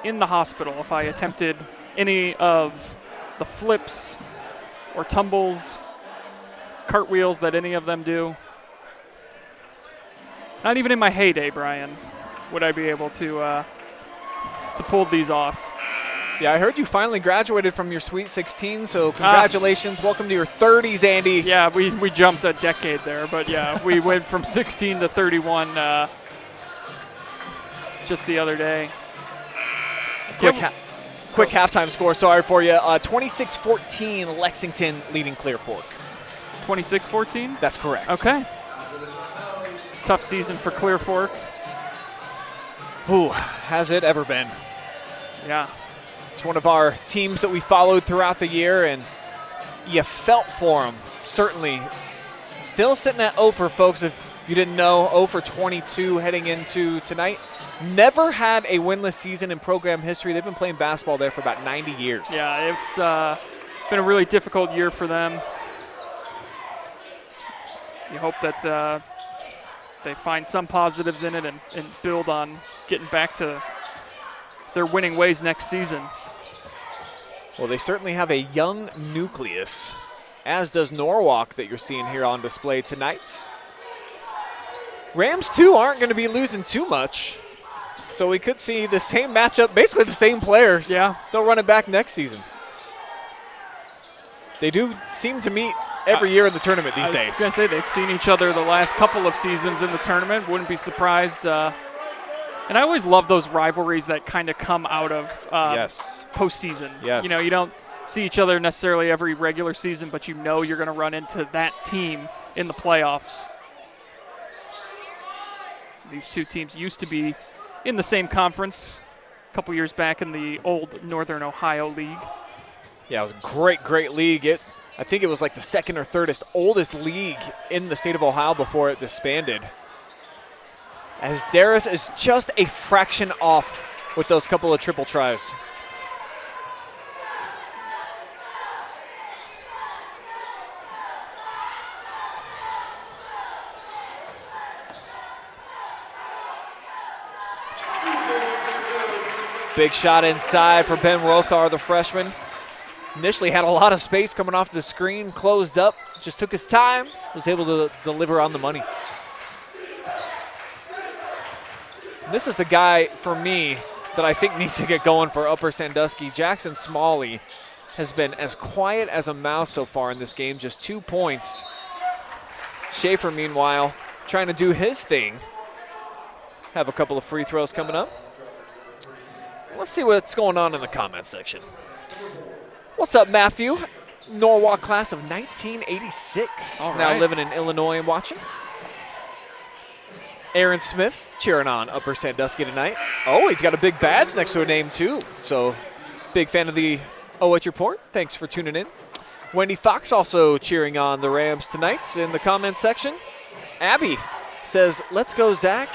in the hospital if I attempted any of the flips or tumbles, cartwheels that any of them do. Not even in my heyday, Brian, would I be able to pull these off. Yeah, I heard you finally graduated from your Sweet 16, so congratulations. Welcome to your 30s, Andy. Yeah, we jumped a decade there, but yeah, we went from 16 to 31 just the other day. Quick halftime score, sorry for you. 26-14, Lexington leading Clear Fork. 26-14? That's correct. Okay. Tough season for Clear Fork. Ooh, has it ever been? Yeah. It's one of our teams that we followed throughout the year, and you felt for them, certainly. Still sitting at 0 for folks, if you didn't know, 0 for 22 heading into tonight. Never had a winless season in program history. They've been playing basketball there for about 90 years. Yeah, it's been a really difficult year for them. You hope that they find some positives in it and build on getting back to their winning ways next season. Well, they certainly have a young nucleus, as does Norwalk that you're seeing here on display tonight. Rams, too, aren't going to be losing too much. So we could see the same matchup, basically the same players. Yeah. They'll run it back next season. They do seem to meet every year in the tournament these days. I was going to say they've seen each other the last couple of seasons in the tournament. Wouldn't be surprised And I always love those rivalries that kind of come out of Yes. postseason. Yes. You know, you don't see each other necessarily every regular season, but you know you're going to run into that team in the playoffs. These two teams used to be in the same conference a couple years back in the old Northern Ohio League. Yeah, it was a great league. I think it was like the second or thirdest oldest league in the state of Ohio before it disbanded. As Darius is just a fraction off with those couple of triple tries. Big shot inside for Ben Rothar, the freshman. Initially had a lot of space coming off the screen, closed up, just took his time, was able to deliver on the money. This is the guy, for me, that I think needs to get going for Upper Sandusky. Jackson Smalley has been as quiet as a mouse so far in this game, just 2 points. Schaefer, meanwhile, trying to do his thing. Have a couple of free throws coming up. Let's see what's going on in the comment section. What's up, Matthew? Norwalk class of 1986. All now right. living in Illinois and watching. Aaron Smith cheering on Upper Sandusky tonight. Oh, he's got a big badge next to a name, too. So, big fan of the OH.Report. Thanks for tuning in. Wendy Fox also cheering on the Rams tonight in the comment section. Abby says, let's go, Zach.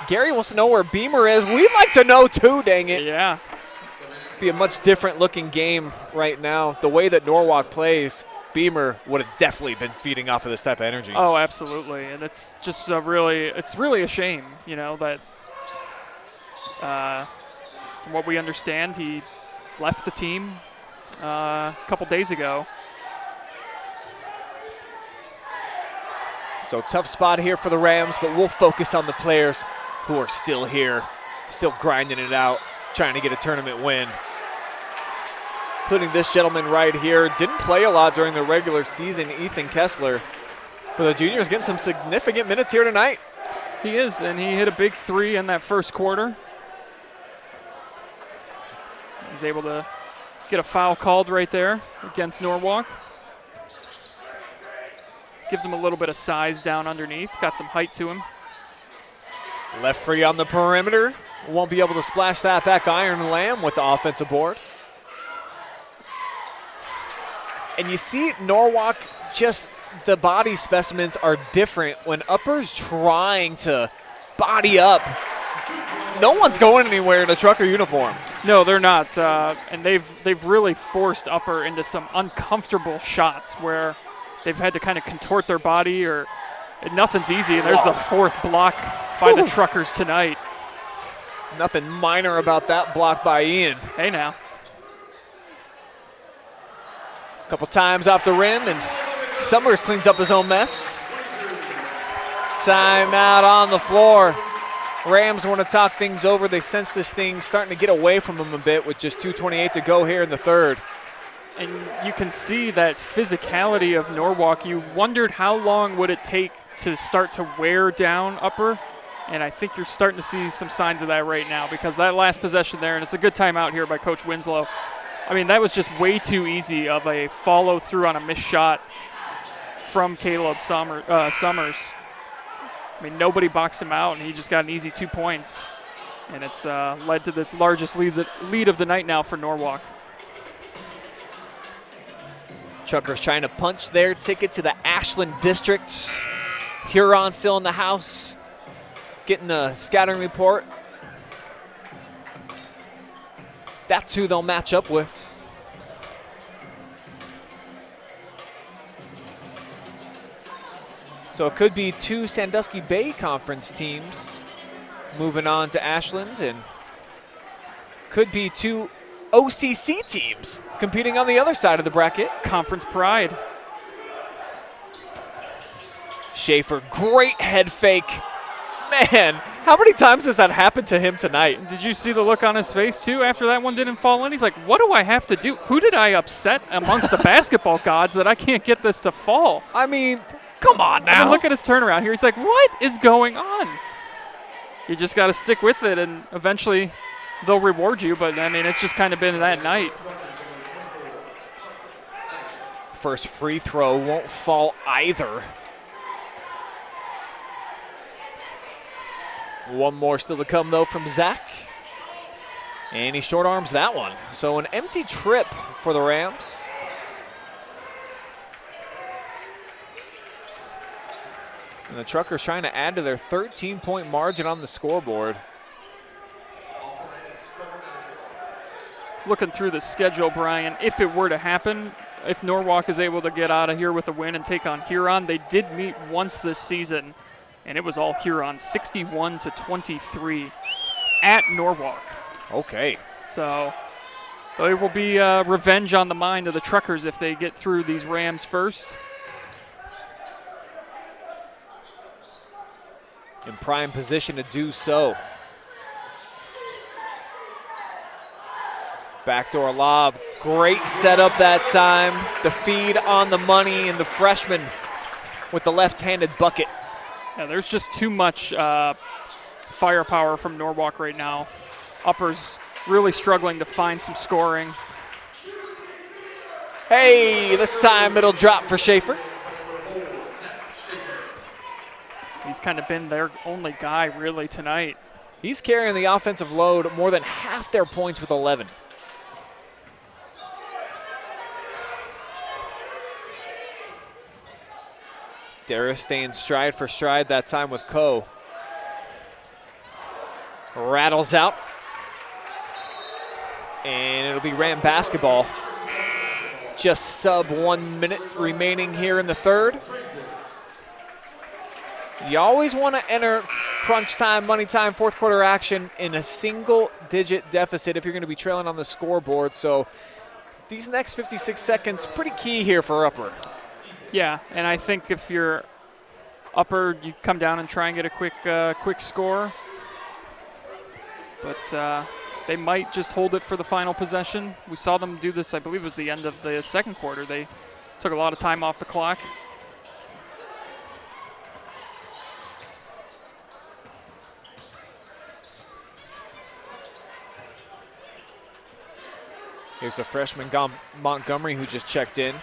Gary wants to know where Beamer is. We'd like to know, too, dang it. Yeah. Be a much different looking game right now. The way that Norwalk plays, Beamer would have definitely been feeding off of this type of energy. Oh, absolutely. And it's just really a shame, you know, that from what we understand, he left the team a couple days ago. So tough spot here for the Rams, but we'll focus on the players who are still here, still grinding it out, trying to get a tournament win. Including this gentleman right here. Didn't play a lot during the regular season, Ethan Kessler. But the junior is getting some significant minutes here tonight. He is, and he hit a big three in that first quarter. He's able to get a foul called right there against Norwalk. Gives him a little bit of size down underneath, got some height to him. Left free on the perimeter. Won't be able to splash that back. Iron Lamb with the offensive board. And you see Norwalk, just the body specimens are different when Upper's trying to body up. No one's going anywhere in a trucker uniform. No, they're not, and they've really forced Upper into some uncomfortable shots where they've had to kind of contort their body, or nothing's easy. And there's the fourth block by the truckers tonight. Nothing minor about that block by Ian. Hey now. A couple times off the rim, and Summers cleans up his own mess. Timeout on the floor. Rams want to talk things over. They sense this thing starting to get away from them a bit with just 2:28 to go here in the third. And you can see that physicality of Norwalk. You wondered how long would it take to start to wear down Upper, and I think you're starting to see some signs of that right now, because that last possession there, and it's a good timeout here by Coach Winslow. I mean, that was just way too easy of a follow-through on a missed shot from Caleb Summers. I mean, nobody boxed him out, and he just got an easy 2 points. And it's led to this largest lead of the night now for Norwalk. Truckers trying to punch their ticket to the Ashland District. Huron still in the house, getting a scattering report. That's who they'll match up with. So it could be two Sandusky Bay Conference teams moving on to Ashland, and could be two OCC teams competing on the other side of the bracket. Conference pride. Schaefer, great head fake. Man, how many times has that happened to him tonight? Did you see the look on his face, too, after that one didn't fall in? He's like, what do I have to do? Who did I upset amongst the basketball gods that I can't get this to fall? I mean, come on And now. look at his turnaround here. He's like, what is going on? you just got to stick with it, and eventually they'll reward you. But, I mean, it's just kind of been that night. First free throw won't fall either. One more still to come, though, from Zach. And he short arms that one. So an empty trip for the Rams. And the Truckers trying to add to their 13-point margin on the scoreboard. Looking through the schedule, Brian, if it were to happen, if Norwalk is able to get out of here with a win and take on Huron, they did meet once this season, and it was all Huron, 61-23 at Norwalk. Okay. So it will be revenge on the mind of the Truckers if they get through these Rams first. In prime position to do so. Backdoor lob, great setup that time. The feed on the money, and the freshman with the left-handed bucket. Yeah, there's just too much firepower from Norwalk right now. Upper's really struggling to find some scoring. Hey, this time it'll drop for Schaefer. He's kind of been their only guy really tonight. He's carrying the offensive load, more than half their points with 11. Darius staying stride for stride that time with Coe. Rattles out. And it'll be Ram basketball. Just sub 1 minute remaining here in the third. You always want to enter crunch time, money time, fourth quarter action in a single-digit deficit if you're going to be trailing on the scoreboard. So these next 56 seconds, pretty key here for Upper. Yeah, and I think if you're Upper, you come down and try and get a quick score. But they might just hold it for the final possession. We saw them do this, I believe it was the end of the second quarter. They took a lot of time off the clock. Here's the freshman Montgomery who just checked in.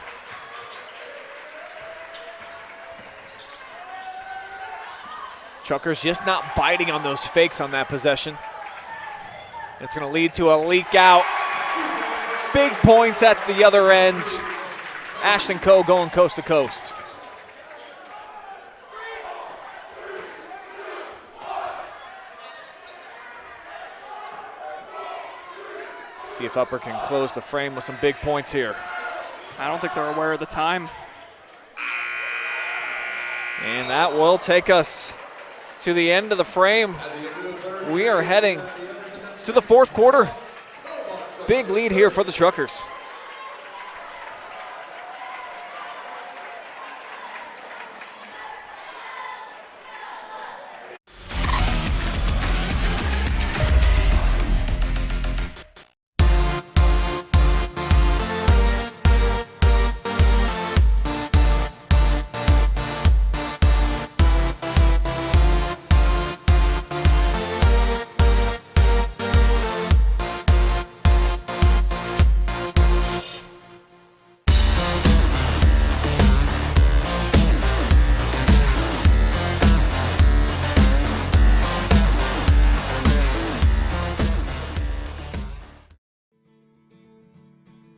Truckers just not biting on those fakes on that possession. It's going to lead to a leak out. Big points at the other end. Ashton Coe going coast to coast. See if Upper can close the frame with some big points here. I don't think they're aware of the time. And that will take us to the end of the frame. We are heading to the fourth quarter. Big lead here for the Truckers.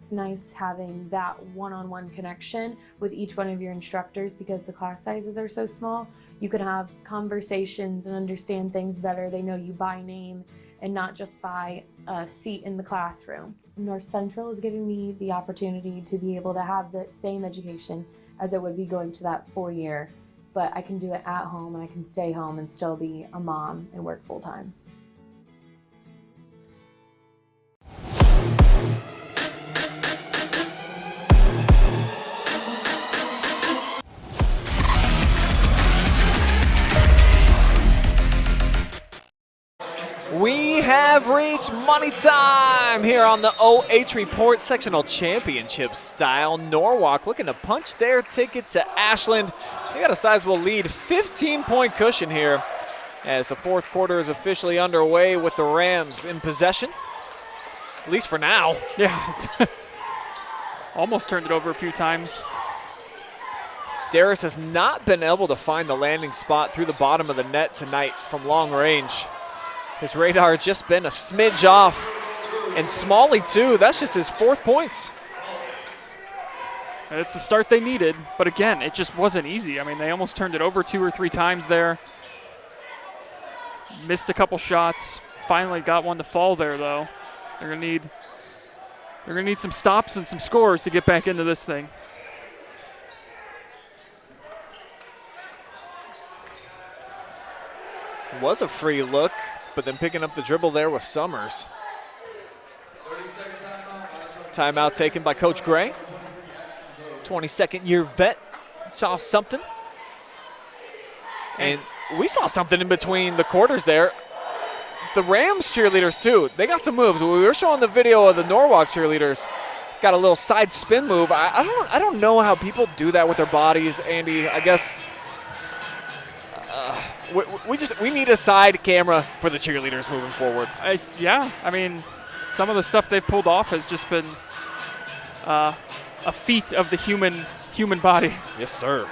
It's nice having that one-on-one connection with each one of your instructors because the class sizes are so small. You can have conversations and understand things better. They know you by name and not just by a seat in the classroom. North Central is giving me the opportunity to be able to have the same education as it would be going to that 4-year, but I can do it at home and I can stay home and still be a mom and work full-time. We have reached money time here on the OH.Report Sectional Championship style. Norwalk looking to punch their ticket to Ashland. They got a sizable lead, 15-point cushion here. as the fourth quarter is officially underway with the Rams in possession, at least for now. Yeah, it's almost turned it over a few times. Darius has not been able to find the landing spot through the bottom of the net tonight from long range. His radar has just been a smidge off. And Smalley, too. That's just his 4th points. And it's the start they needed, but again, it just wasn't easy. I mean, they almost turned it over 2 or 3 times there. Missed a couple shots. Finally got one to fall there, though. They're gonna need some stops and some scores to get back into this thing. Was a free look, but then picking up the dribble there was Summers. Timeout taken by Coach Gray. 22nd year vet saw something. And we saw something in between the quarters there. The Rams cheerleaders too, they got some moves. We were showing the video of the Norwalk cheerleaders. Got a little side spin move. I don't know how people do that with their bodies, Andy. I guess we need a side camera for the cheerleaders moving forward. Yeah, I mean, some of the stuff they've pulled off has just been a feat of the human body. Yes, sir.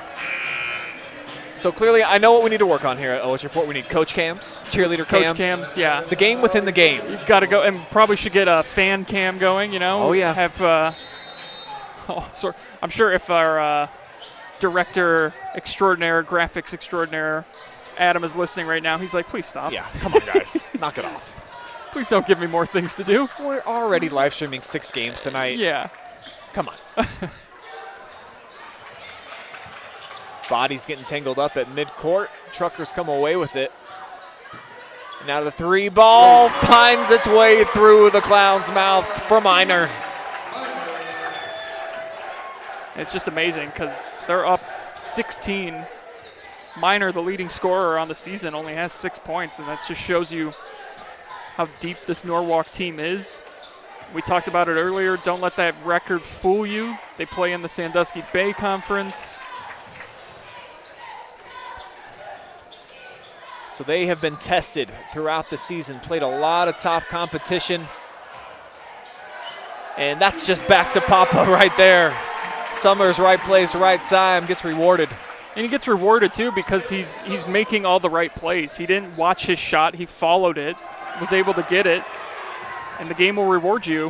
So clearly, I know what we need to work on here at OH.Report. We need coach cams, cheerleader cams. Coach cams, yeah. The game within the game. You've got to go, and probably should get a fan cam going, you know? Oh, yeah. Have, I'm sure if our director extraordinaire, graphics extraordinaire, Adam is listening right now, he's like, please stop. Yeah, come on, guys. Knock it off. Please don't give me more things to do. We're already live streaming 6 games tonight. Yeah. Come on. Body's getting tangled up at midcourt. Truckers come away with it. Now the 3 ball finds its way through the clown's mouth for Minor. It's just amazing because they're up 16. Minor, the leading scorer on the season, only has 6 points, and that just shows you how deep this Norwalk team is. We talked about it earlier. Don't let that record fool you. They play in the Sandusky Bay Conference. So they have been tested throughout the season, played a lot of top competition. And that's just back to Papa right there. Summers, right place, right time, gets rewarded. And he gets rewarded too because he's making all the right plays. He didn't watch his shot, he followed it, was able to get it, and the game will reward you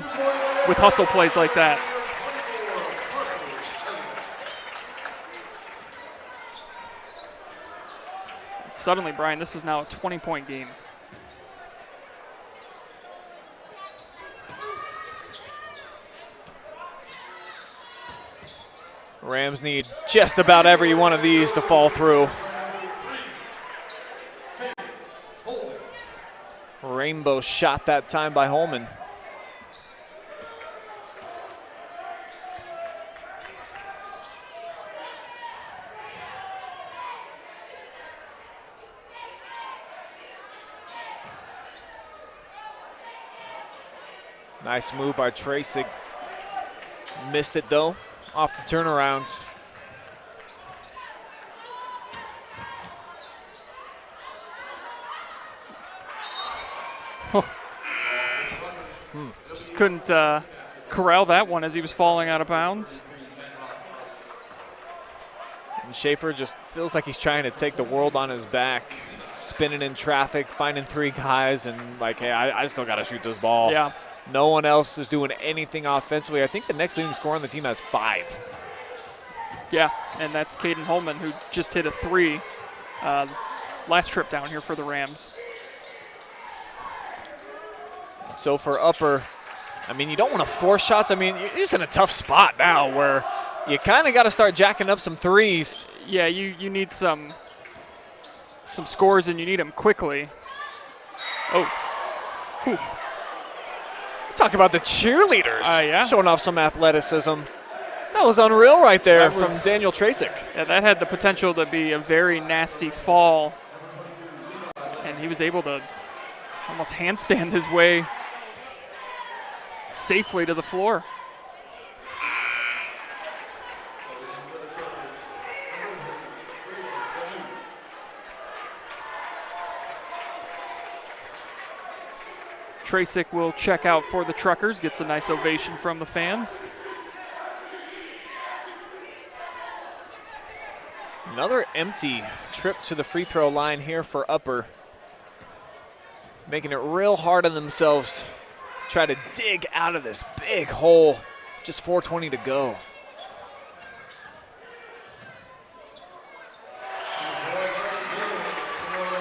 with hustle plays like that. Suddenly, Brian, this is now a 20-point game. Rams need just about every one of these to fall through. Rainbow shot that time by Holman. Nice move by Tracy. Missed it though, off the turnaround. Just couldn't corral that one as he was falling out of bounds. And Schaefer just feels like he's trying to take the world on his back. Spinning in traffic, finding 3 guys, and like, hey, I still got to shoot this ball. Yeah. No one else is doing anything offensively. I think the next leading scorer on the team has 5. Yeah, and that's Caden Holman, who just hit a 3 last trip down here for the Rams. So for Upper, I mean, you don't want to force shots. I mean, you're just in a tough spot now where you kind of got to start jacking up some 3s. Yeah, you need some scores, and you need them quickly. Oh. Whew. Talk about the cheerleaders Yeah. showing off some athleticism. That was unreal right there from Daniel Tracek. Yeah, that had the potential to be a very nasty fall. And he was able to almost handstand his way safely to the floor. Tracek will check out for the Truckers, gets a nice ovation from the fans. Another empty trip to the free throw line here for Upper. Making it real hard on themselves to try to dig out of this big hole. Just 4:20 to go.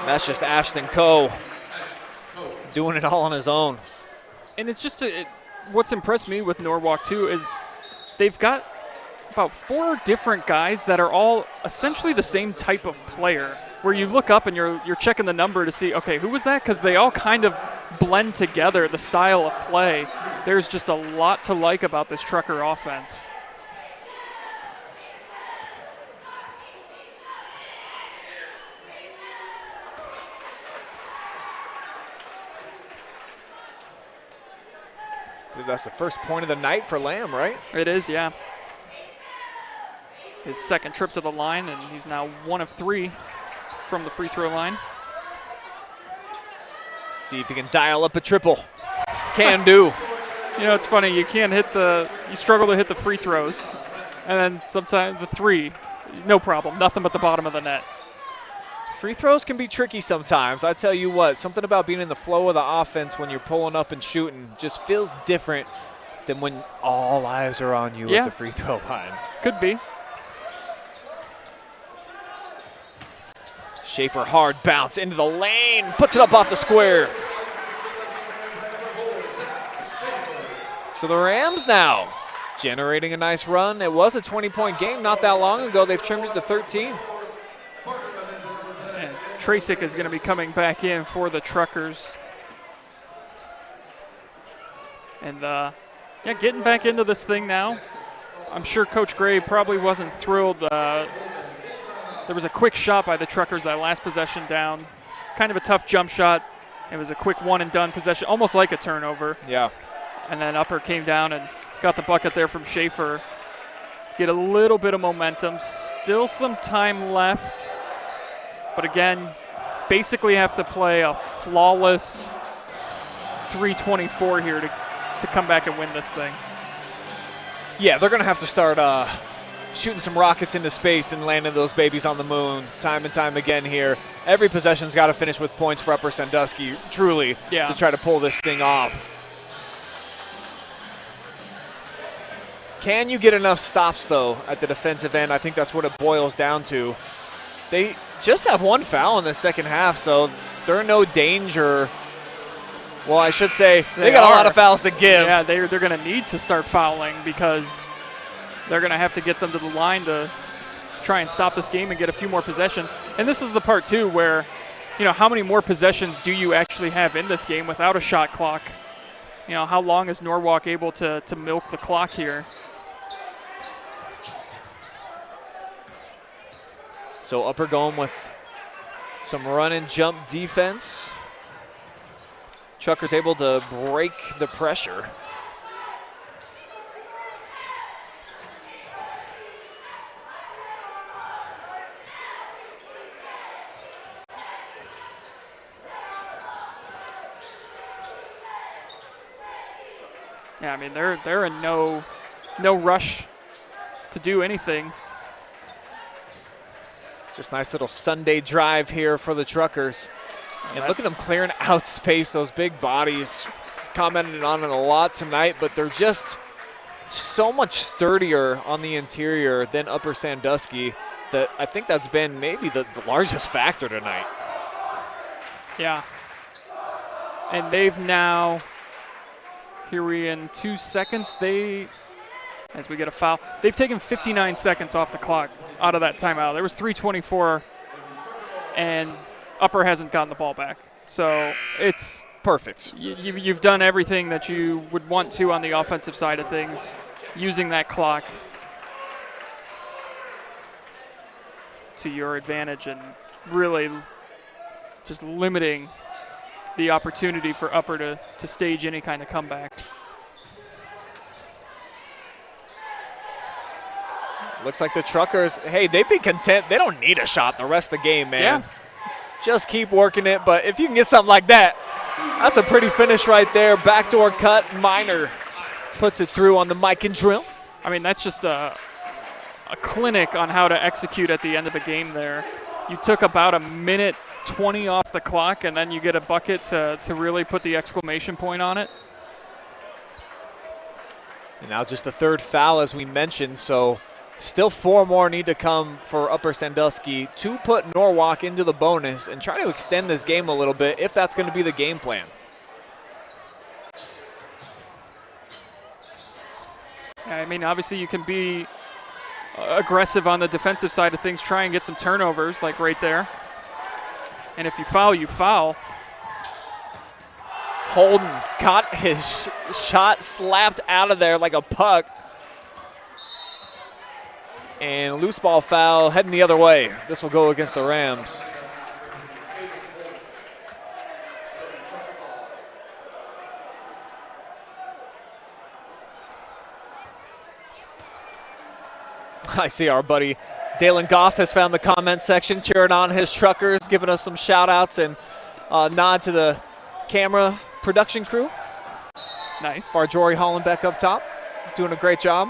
That's just Ashton Coe doing it all on his own. And it's just what's impressed me with Norwalk too is they've got about 4 different guys that are all essentially the same type of player, where you look up and you're checking the number to see, okay, who was that? Because they all kind of blend together, the style of play. There's just a lot to like about this Trucker offense. I believe that's the first point of the night for Lamb, right? It is, yeah. His second trip to the line, and he's now 1 of 3 from the free throw line. See if he can dial up a triple. Can do. You know, it's funny, you struggle to hit the free throws, and then sometimes the 3, no problem, nothing but the bottom of the net. Free throws can be tricky sometimes. I tell you what, something about being in the flow of the offense when you're pulling up and shooting just feels different than when all eyes are on you at the free throw line. Could be. Schaefer hard bounce into the lane, puts it up off the square. So the Rams now generating a nice run. It was a 20-point game not that long ago. They've trimmed it to 13. And Tracek is going to be coming back in for the Truckers. And getting back into this thing now. I'm sure Coach Gray probably wasn't thrilled. There was a quick shot by the Truckers that last possession down. Kind of a tough jump shot. It was a quick one-and-done possession, almost like a turnover. Yeah. And then Upper came down and got the bucket there from Schaefer. Get a little bit of momentum. Still some time left. But again, basically have to play a flawless 3:24 here to come back and win this thing. Yeah, they're going to have to start shooting some rockets into space and landing those babies on the moon time and time again here. Every possession's got to finish with points for Upper Sandusky, truly, to try to pull this thing off. Can you get enough stops, though, at the defensive end? I think that's what it boils down to. They just have 1 foul in the second half, so they're in no danger. Well, I should say they got a lot of fouls to give. Yeah, they're going to need to start fouling because they're going to have to get them to the line to try and stop this game and get a few more possessions. And this is the part, too, where, you know, how many more possessions do you actually have in this game without a shot clock? You know, how long is Norwalk able to milk the clock here? So Upper going with some run and jump defense. Truckers able to break the pressure. Yeah, I mean, they're in no rush to do anything. Just nice little Sunday drive here for the Truckers. And look at them clearing out space, those big bodies. Commented on it a lot tonight, but they're just so much sturdier on the interior than Upper Sandusky that I think that's been maybe the largest factor tonight. Yeah. And they've now, here we in 2 seconds, as we get a foul, they've taken 59 seconds off the clock out of that timeout. There was 3:24, and Upper hasn't gotten the ball back. So it's perfect. You've done everything that you would want to on the offensive side of things, using that clock to your advantage and really just limiting the opportunity for Upper to stage any kind of comeback. Looks like the Truckers, hey, they'd be content. They don't need a shot the rest of the game, man. Yeah. Just keep working it, but if you can get something like that, That's a pretty finish right there. Backdoor cut. Minor puts it through on the mic and drill. I mean, that's just a clinic on how to execute at the end of a game there. You took about a minute 20 off the clock, and then you get a bucket to really put the exclamation point on it. And now just the third foul, as we mentioned, so still 4 more need to come for Upper Sandusky to put Norwalk into the bonus and try to extend this game a little bit if that's going to be the game plan. I mean, obviously you can be aggressive on the defensive side of things, try and get some turnovers like right there. And if you foul, you foul. Holden got his shot slapped out of there like a puck. And loose ball foul heading the other way. This will go against the Rams. I see our buddy Dalen Goff has found the comment section, cheering on his truckers, giving us some shout outs and nod to the camera production crew. Nice. Jory Hollenbeck up top, doing a great job.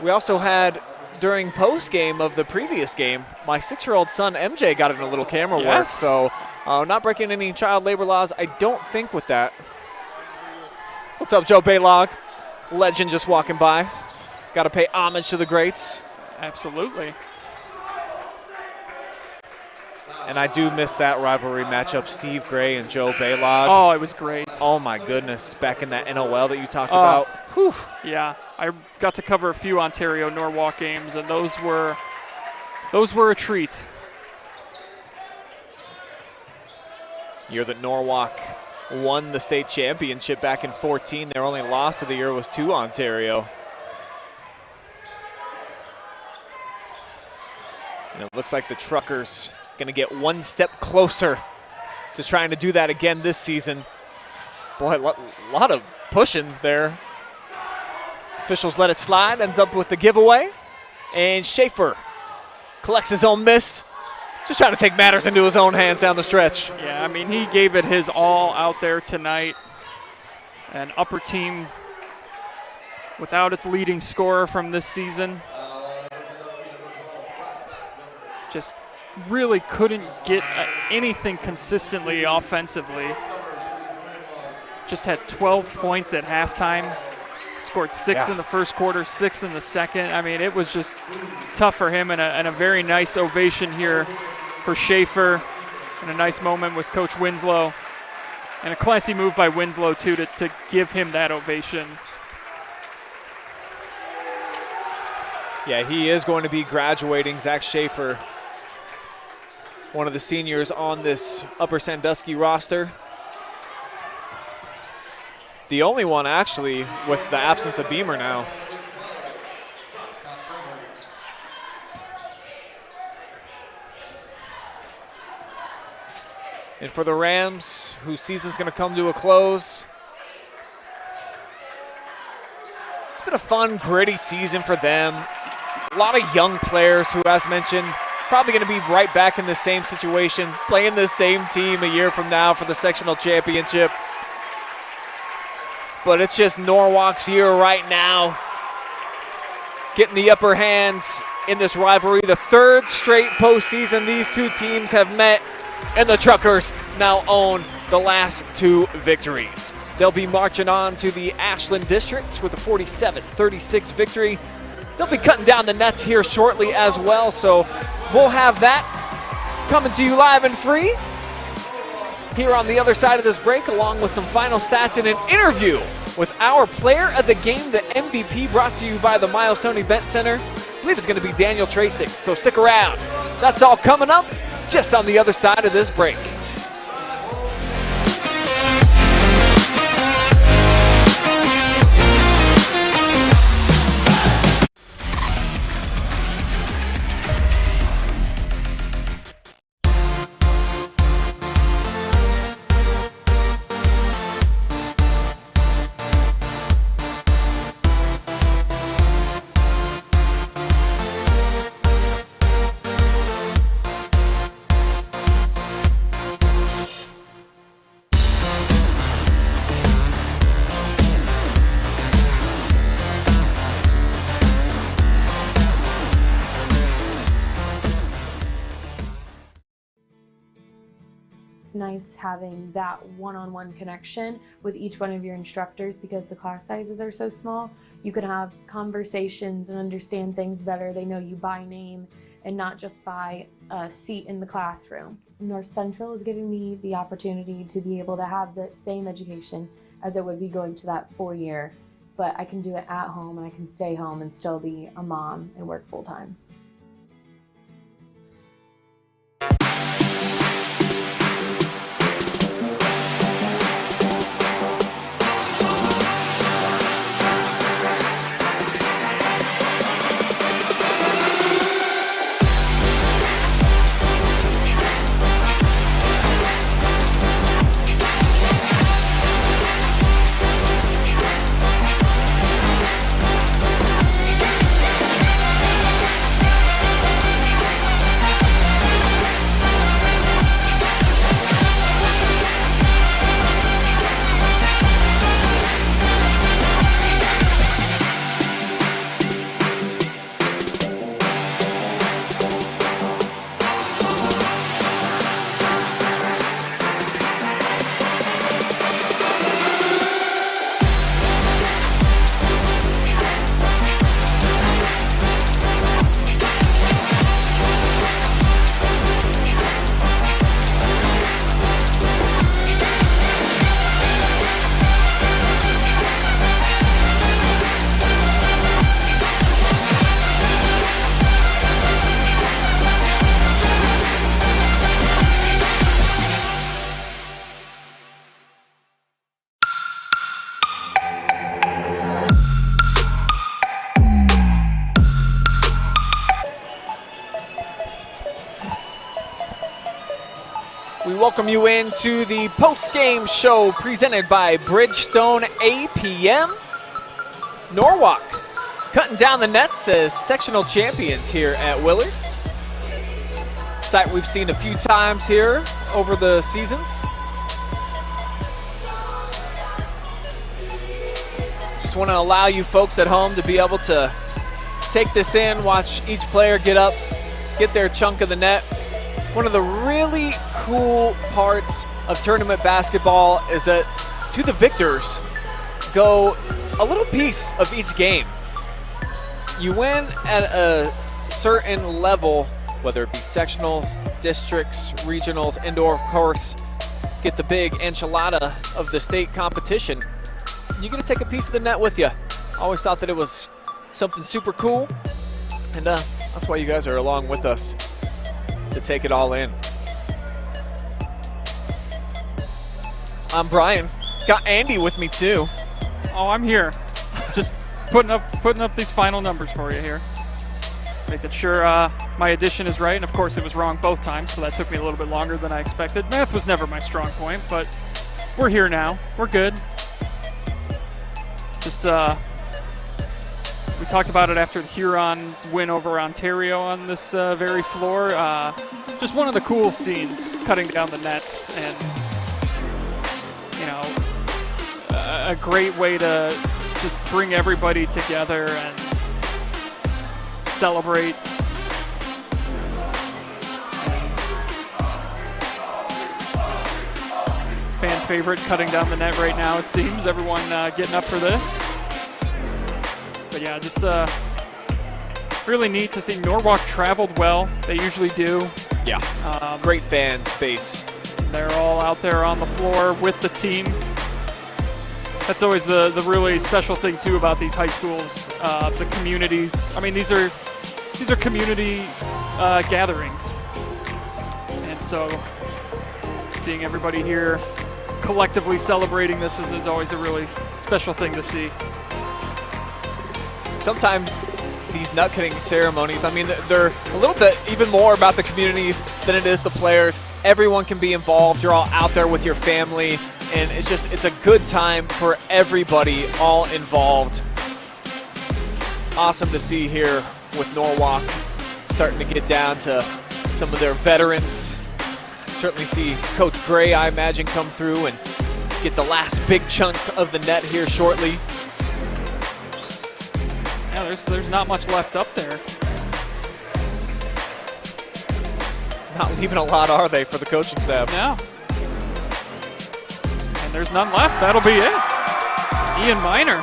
We also had, during post game of the previous game, my 6-year-old son MJ got in a little camera work, so not breaking any child labor laws, I don't think, with that. What's up, Joe Baylog? Legend just walking by. Got to pay homage to the greats. Absolutely. And I do miss that rivalry matchup, Steve Gray and Joe Baylog. Oh, it was great. Oh, my goodness. Back in that NOL that you talked about. Whew. Yeah, I got to cover a few Ontario Norwalk games, and those were a treat. Year that Norwalk won the state championship back in 14. Their only loss of the year was to Ontario. And it looks like the Truckers going to get one step closer to trying to do that again this season. Boy, a lot of pushing there. Officials let it slide, ends up with the giveaway. And Schaefer collects his own miss. Just trying to take matters into his own hands down the stretch. Yeah, I mean, he gave it his all out there tonight. An Upper team without its leading scorer from this season. Just really couldn't get anything consistently offensively. Just had 12 points at halftime. Scored 6 in the first quarter, 6 in the second. I mean, it was just tough for him, and a very nice ovation here for Schaefer, and a nice moment with Coach Winslow. And a classy move by Winslow, too, to give him that ovation. Yeah, he is going to be graduating, Zach Schaefer, one of the seniors on this Upper Sandusky roster. The only one, actually, with the absence of Beamer now. And for the Rams, whose season's going to come to a close, it's been a fun, gritty season for them. A lot of young players who, as mentioned, probably going to be right back in the same situation, playing the same team a year from now for the sectional championship. But it's just Norwalk's year right now, getting the upper hands in this rivalry. The third straight postseason these two teams have met, and the Truckers now own the last 2 victories. They'll be marching on to the Ashland District with a 47-36 victory. They'll be cutting down the nets here shortly as well, so we'll have that coming to you live and free here on the other side of this break, along with some final stats and an interview with our player of the game, the MVP, brought to you by the Milestone Event Center. I believe it's going to be Daniel Tracy, so stick around. That's all coming up just on the other side of this break. nice having that one-on-one connection with each one of your instructors because the class sizes are so small. You can have conversations and understand things better. They know you by name and not just by a seat in the classroom. North Central is giving me the opportunity to be able to have the same education as it would be going to that 4-year, but I can do it at home and I can stay home and still be a mom and work full-time. We welcome you into the post-game show presented by Bridgestone APM. Norwalk cutting down the nets as sectional champions here at Willard. Site we've seen a few times here over the seasons. Just want to allow you folks at home to be able to take this in, watch each player get up, get their chunk of the net. One of the really cool parts of tournament basketball is that to the victors go a little piece of each game. You win at a certain level, whether it be sectionals, districts, regionals, indoor, of course, get the big enchilada of the state competition. You're going to take a piece of the net with you. Always thought that it was something super cool, and that's why you guys are along with us to take it all in. I'm Brian. Got Andy with me too. Oh, I'm here. Just putting up these final numbers for you here. Making sure my addition is right, and of course it was wrong both times, so that took me a little bit longer than I expected. Math was never my strong point, but we're here now. We're good. Just we talked about it after the Huron's win over Ontario on this very floor. Just one of the cool scenes, cutting down the nets, and a great way to just bring everybody together and celebrate. Fan favorite, cutting down the net right now, it seems. Everyone getting up for this. But yeah, just really neat to see. Norwalk traveled well. They usually do. Yeah, great fan base. They're all out there on the floor with the team. That's always the really special thing too about these high schools, the communities. I mean, these are community gatherings, and so seeing everybody here collectively celebrating this is always a really special thing to see. Sometimes these nut cutting ceremonies, I mean, they're a little bit even more about the communities than it is the players. Everyone can be involved. You're all out there with your family, and it's a good time for everybody all involved. Awesome to see here with Norwalk starting to get down to some of their veterans. Certainly see Coach Gray, I imagine, come through and get the last big chunk of the net here shortly. Yeah, there's not much left up there. Not leaving a lot, are they, for the coaching staff? No. And there's none left. That'll be it. Ian Miner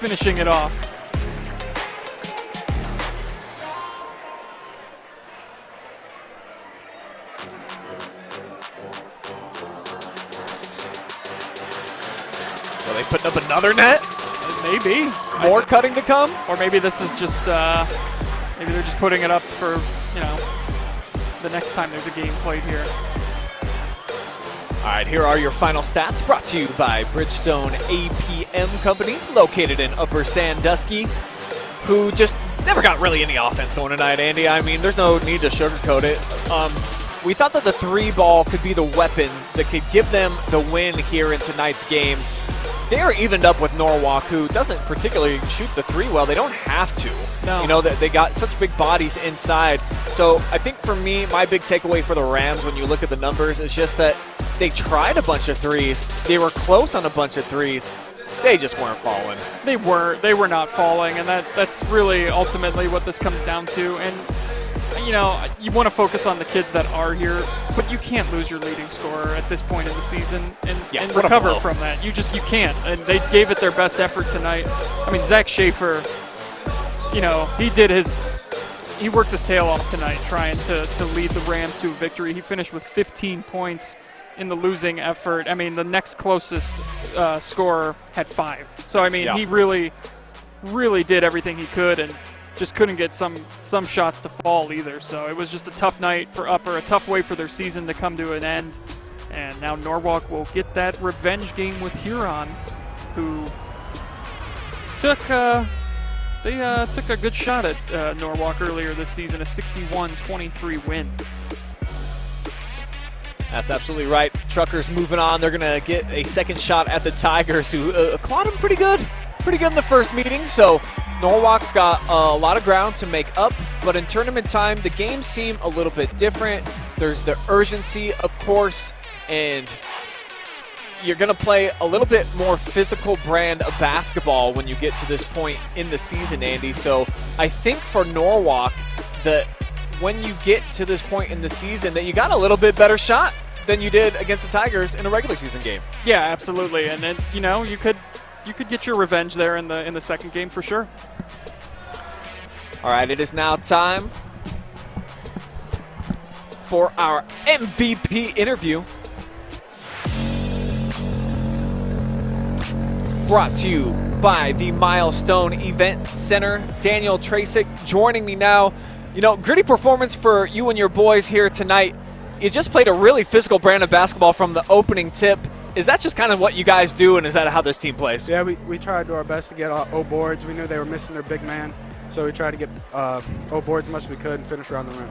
finishing it off. Are they putting up another net? Maybe. More cutting to come? Or maybe this is just, maybe they're just putting it up for, the next time there's a game played here. All right, here are your final stats brought to you by Bridgestone APM Company, located in Upper Sandusky, who just never got really any offense going tonight, Andy. I mean, there's no need to sugarcoat it. We thought that the 3-ball could be the weapon that could give them the win here in tonight's game. They are evened up with Norwalk, who doesn't particularly shoot the 3 well. They don't have to. No. They got such big bodies inside. So I think for me, my big takeaway for the Rams when you look at the numbers is just that they tried a bunch of 3s. They were close on a bunch of 3s. They just weren't falling. They were not falling, and that's really ultimately what this comes down to. And you want to focus on the kids that are here, but you can't lose your leading scorer at this point in the season and recover from that. You can't. And they gave it their best effort tonight. I mean, Zach Schaefer, he worked his tail off tonight trying to lead the Rams to a victory. He finished with 15 points in the losing effort. I mean, the next closest scorer had 5. So, I mean, he really, really did everything he could and just couldn't get some shots to fall either. So it was just a tough night for Upper, a tough way for their season to come to an end. And now Norwalk will get that revenge game with Huron, who took a good shot at Norwalk earlier this season, a 61-23 win. That's absolutely right. Truckers moving on. They're going to get a second shot at the Tigers, who clawed them pretty good in the first meeting. So Norwalk's got a lot of ground to make up, but in tournament time, the games seem a little bit different. There's the urgency, of course, and you're going to play a little bit more physical brand of basketball when you get to this point in the season, Andy. So I think for Norwalk, that when you get to this point in the season, that you got a little bit better shot than you did against the Tigers in a regular season game. Yeah, absolutely. And then, you could get your revenge there in the second game for sure. All right, it is now time for our MVP interview. Brought to you by the Milestone Event Center. Daniel Trasick joining me now. Gritty performance for you and your boys here tonight. You just played a really physical brand of basketball from the opening tip. Is that just kind of what you guys do, and is that how this team plays? Yeah, we tried to do our best to get O boards. We knew they were missing their big man, so we tried to get O boards as much as we could and finish around the rim.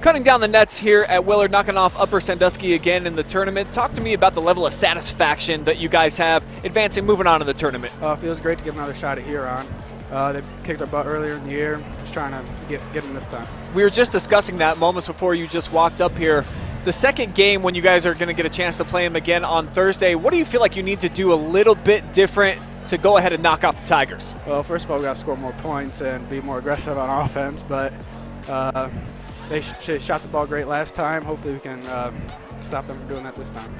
Cutting down the nets here at Willard, knocking off Upper Sandusky again in the tournament. Talk to me about the level of satisfaction that you guys have advancing, moving on in the tournament. It feels great to give another shot at Huron. They kicked our butt earlier in the year. Just trying to get them this time. We were just discussing that moments before you just walked up here. The second game, when you guys are going to get a chance to play them again on Thursday, what do you feel like you need to do a little bit different to go ahead and knock off the Tigers? Well, first of all, we got to score more points and be more aggressive on offense, but they shot the ball great last time. Hopefully we can stop them from doing that this time.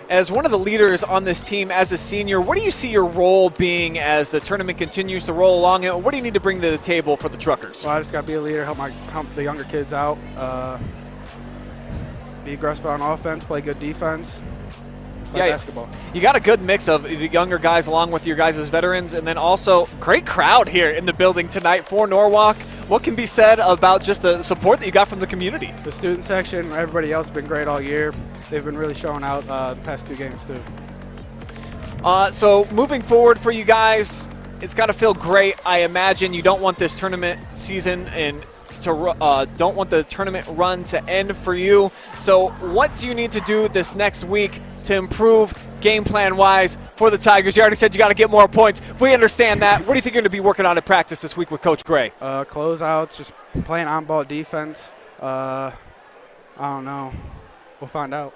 As one of the leaders on this team as a senior, what do you see your role being as the tournament continues to roll along? And what do you need to bring to the table for the Truckers? Well, I just got to be a leader, help the younger kids out, be aggressive on offense, play good defense, play basketball. You got a good mix of the younger guys along with your guys as veterans, and then also great crowd here in the building tonight for Norwalk. What can be said about just the support that you got from the community? The student section, everybody else has been great all year. They've been really showing out the past 2 games too. So moving forward for you guys, it's got to feel great. I imagine you don't want this tournament season and don't want the tournament run to end for you. So what do you need to do this next week to improve game plan wise for the Tigers? You already said you got to get more points. We understand that. What do you think you're going to be working on in practice this week with Coach Gray? Closeouts, just playing on-ball defense. I don't know. We'll find out.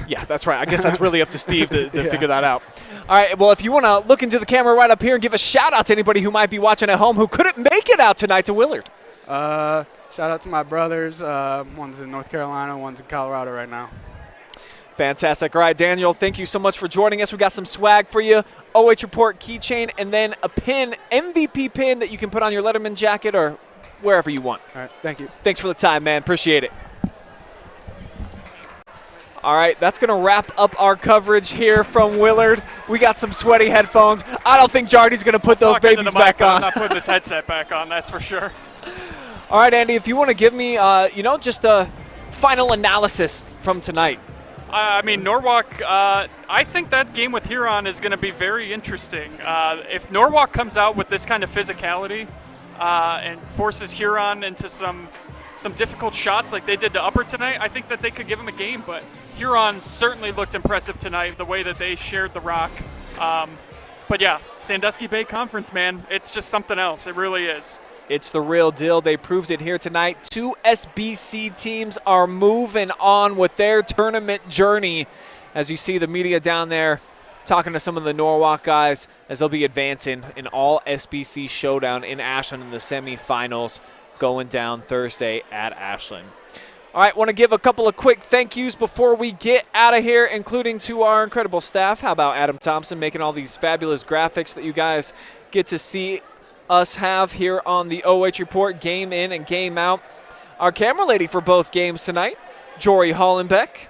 Yeah, that's right. I guess that's really up to Steve to figure that out. All right, well, if you want to look into the camera right up here and give a shout-out to anybody who might be watching at home who couldn't make it out tonight to Willard. Shout out to my brothers. One's in North Carolina, one's in Colorado right now. Fantastic. All right, Daniel, thank you so much for joining us. We got some swag for you, OH Report keychain, and then a pin, MVP pin that you can put on your Letterman jacket or wherever you want. All right, thank you. Thanks for the time, man. Appreciate it. All right, that's going to wrap up our coverage here from Willard. We got some sweaty headphones. I don't think Jardy's going to put those babies back on. I'm not putting this headset back on, that's for sure. All right, Andy, if you want to give me, just a final analysis from tonight. I mean, Norwalk, I think that game with Huron is going to be very interesting. If Norwalk comes out with this kind of physicality and forces Huron into some difficult shots like they did to Upper tonight, I think that they could give them a game. But Huron certainly looked impressive tonight, the way that they shared the rock. But yeah, Sandusky Bay Conference, man, it's just something else. It really is. It's the real deal. They proved it here tonight. 2 SBC teams are moving on with their tournament journey. As you see the media down there talking to some of the Norwalk guys as they'll be advancing in all SBC showdown in Ashland in the semifinals going down Thursday at Ashland. All right, want to give a couple of quick thank yous before we get out of here, including to our incredible staff. How about Adam Thompson making all these fabulous graphics that you guys get to see us have here on the OH Report, game in and game out. Our camera lady for both games tonight, Jory Hollenbeck.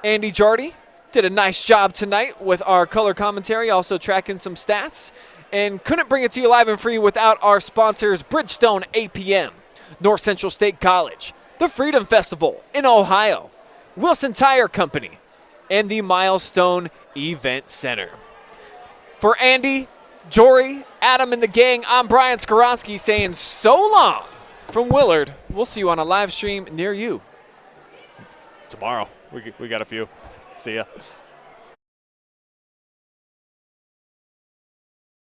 Andy Jardy did a nice job tonight with our color commentary, also tracking some stats. And couldn't bring it to you live and free without our sponsors, Bridgestone APM, North Central State College, the Freedom Festival in Ohio, Wilson Tire Company, and the Milestone Event Center. For Andy, Jory, Adam, and the gang, I'm Brian Skoronsky saying so long from Willard. We'll see you on a live stream near you tomorrow. We got a few. See ya.